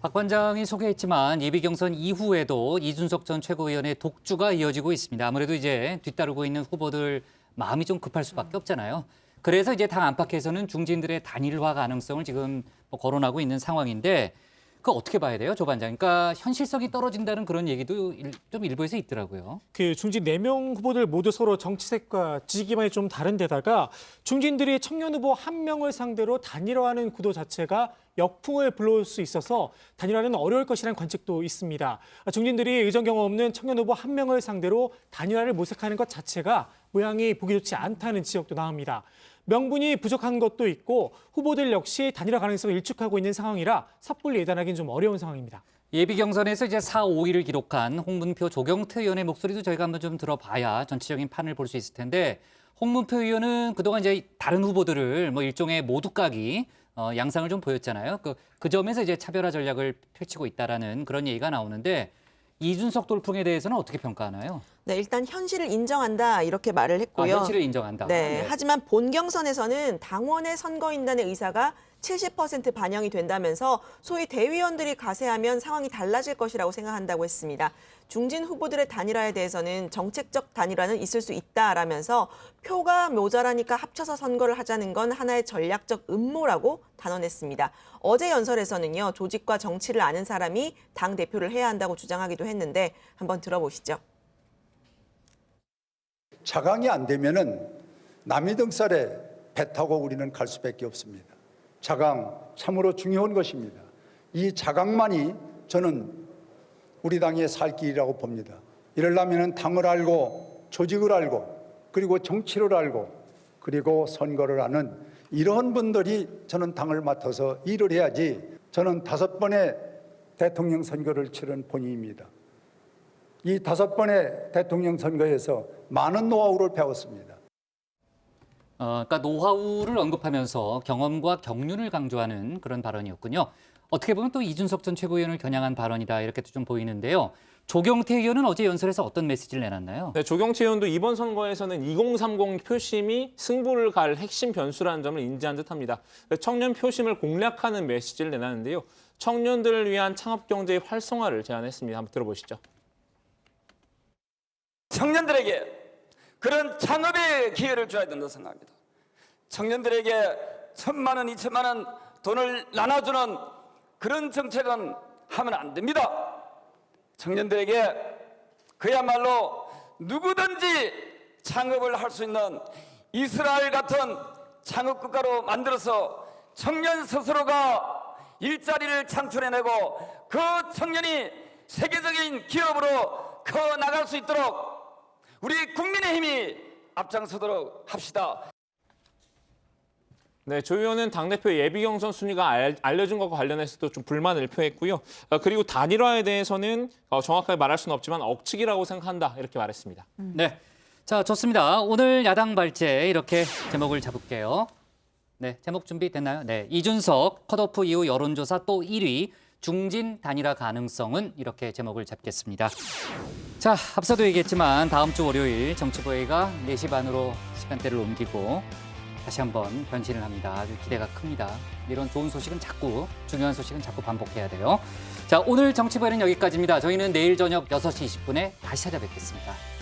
박 관장이 소개했지만 예비 경선 이후에도 이준석 전 최고위원의 독주가 이어지고 있습니다. 아무래도 이제 뒤따르고 있는 후보들 마음이 좀 급할 수밖에 없잖아요. 그래서 이제 당 안팎에서는 중진들의 단일화 가능성을 지금 거론하고 있는 상황인데 그거 어떻게 봐야 돼요, 조 반장? 그러니까 현실성이 떨어진다는 그런 얘기도 좀 일부에서 있더라고요. 그 중진 4명 후보들 모두 서로 정치색과 지지 기반이 좀 다른 데다가 중진들이 청년 후보 1명을 상대로 단일화하는 구도 자체가 역풍을 불러올 수 있어서 단일화는 어려울 것이라는 관측도 있습니다. 중진들이 의정 경험 없는 청년 후보 1명을 상대로 단일화를 모색하는 것 자체가 모양이 보기 좋지 않다는 지적도 나옵니다. 명분이 부족한 것도 있고 후보들 역시 단일화 가능성을 일축하고 있는 상황이라 섣불리 예단하기는 좀 어려운 상황입니다. 예비 경선에서 이제 4, 5위를 기록한 홍문표, 조경태 의원의 목소리도 저희가 한번 좀 들어봐야 전체적인 판을 볼 수 있을 텐데 홍문표 의원은 그동안 이제 다른 후보들을 일종의 모두까기 양상을 좀 보였잖아요. 그 점에서 이제 차별화 전략을 펼치고 있다라는 그런 얘기가 나오는데 이준석 돌풍에 대해서는 어떻게 평가하나요? 네, 일단 현실을 인정한다 이렇게 말을 했고요. 현실을 인정한다. 네, 하지만 본경선에서는 당원의 선거인단의 의사가 70% 반영이 된다면서 소위 대의원들이 가세하면 상황이 달라질 것이라고 생각한다고 했습니다. 중진 후보들의 단일화에 대해서는 정책적 단일화는 있을 수 있다라면서 표가 모자라니까 합쳐서 선거를 하자는 건 하나의 전략적 음모라고 단언했습니다. 어제 연설에서는요, 조직과 정치를 아는 사람이 당 대표를 해야 한다고 주장하기도 했는데 한번 들어보시죠. 자강이 안 되면은 남이 등살에 배 타고 우리는 갈 수밖에 없습니다. 자강 참으로 중요한 것입니다. 이 자강만이 저는 우리 당의 살 길이라고 봅니다. 이러려면 당을 알고 조직을 알고 그리고 정치를 알고 그리고 선거를 아는 이런 분들이 저는 당을 맡아서 일을 해야지. 저는 5번의 대통령 선거를 치른 본인입니다. 이 5번의 대통령 선거에서 많은 노하우를 배웠습니다. 그러니까 노하우를 언급하면서 경험과 경륜을 강조하는 그런 발언이었군요. 어떻게 보면 또 이준석 전 최고위원을 겨냥한 발언이다 이렇게도 좀 보이는데요. 조경태 의원은 어제 연설에서 어떤 메시지를 내놨나요? 네, 조경태 의원도 이번 선거에서는 2030 표심이 승부를 갈 핵심 변수라는 점을 인지한 듯합니다. 청년 표심을 공략하는 메시지를 내놨는데요. 청년들을 위한 창업 경제의 활성화를 제안했습니다. 한번 들어보시죠. 청년들에게 그런 창업의 기회를 줘야 된다고 생각합니다. 청년들에게 1,000만 원, 2,000만 원 돈을 나눠주는 그런 정책은 하면 안 됩니다. 청년들에게 그야말로 누구든지 창업을 할 수 있는 이스라엘 같은 창업 국가로 만들어서 청년 스스로가 일자리를 창출해내고 그 청년이 세계적인 기업으로 커 나갈 수 있도록 우리 국민의힘이 앞장서도록 합시다. 네, 조 의원은 당대표 예비 경선 순위가 알려진 것과 관련해서도 좀 불만을 표했고요. 그리고 단일화에 대해서는 정확하게 말할 수는 없지만 억측이라고 생각한다 이렇게 말했습니다. 네, 자 좋습니다. 오늘 야당 발제 이렇게 제목을 잡을게요. 네, 제목 준비됐나요? 네, 이준석 컷오프 이후 여론조사 또 1위, 중진 단일화 가능성은 이렇게 제목을 잡겠습니다. 자, 앞서도 얘기했지만 다음 주 월요일 정치부회의가 4시 반으로 시간대를 옮기고 다시 한번 변신을 합니다. 아주 기대가 큽니다. 이런 좋은 소식은 자꾸, 중요한 소식은 자꾸 반복해야 돼요. 자, 오늘 정치부회의는 여기까지입니다. 저희는 내일 저녁 6시 20분에 다시 찾아뵙겠습니다.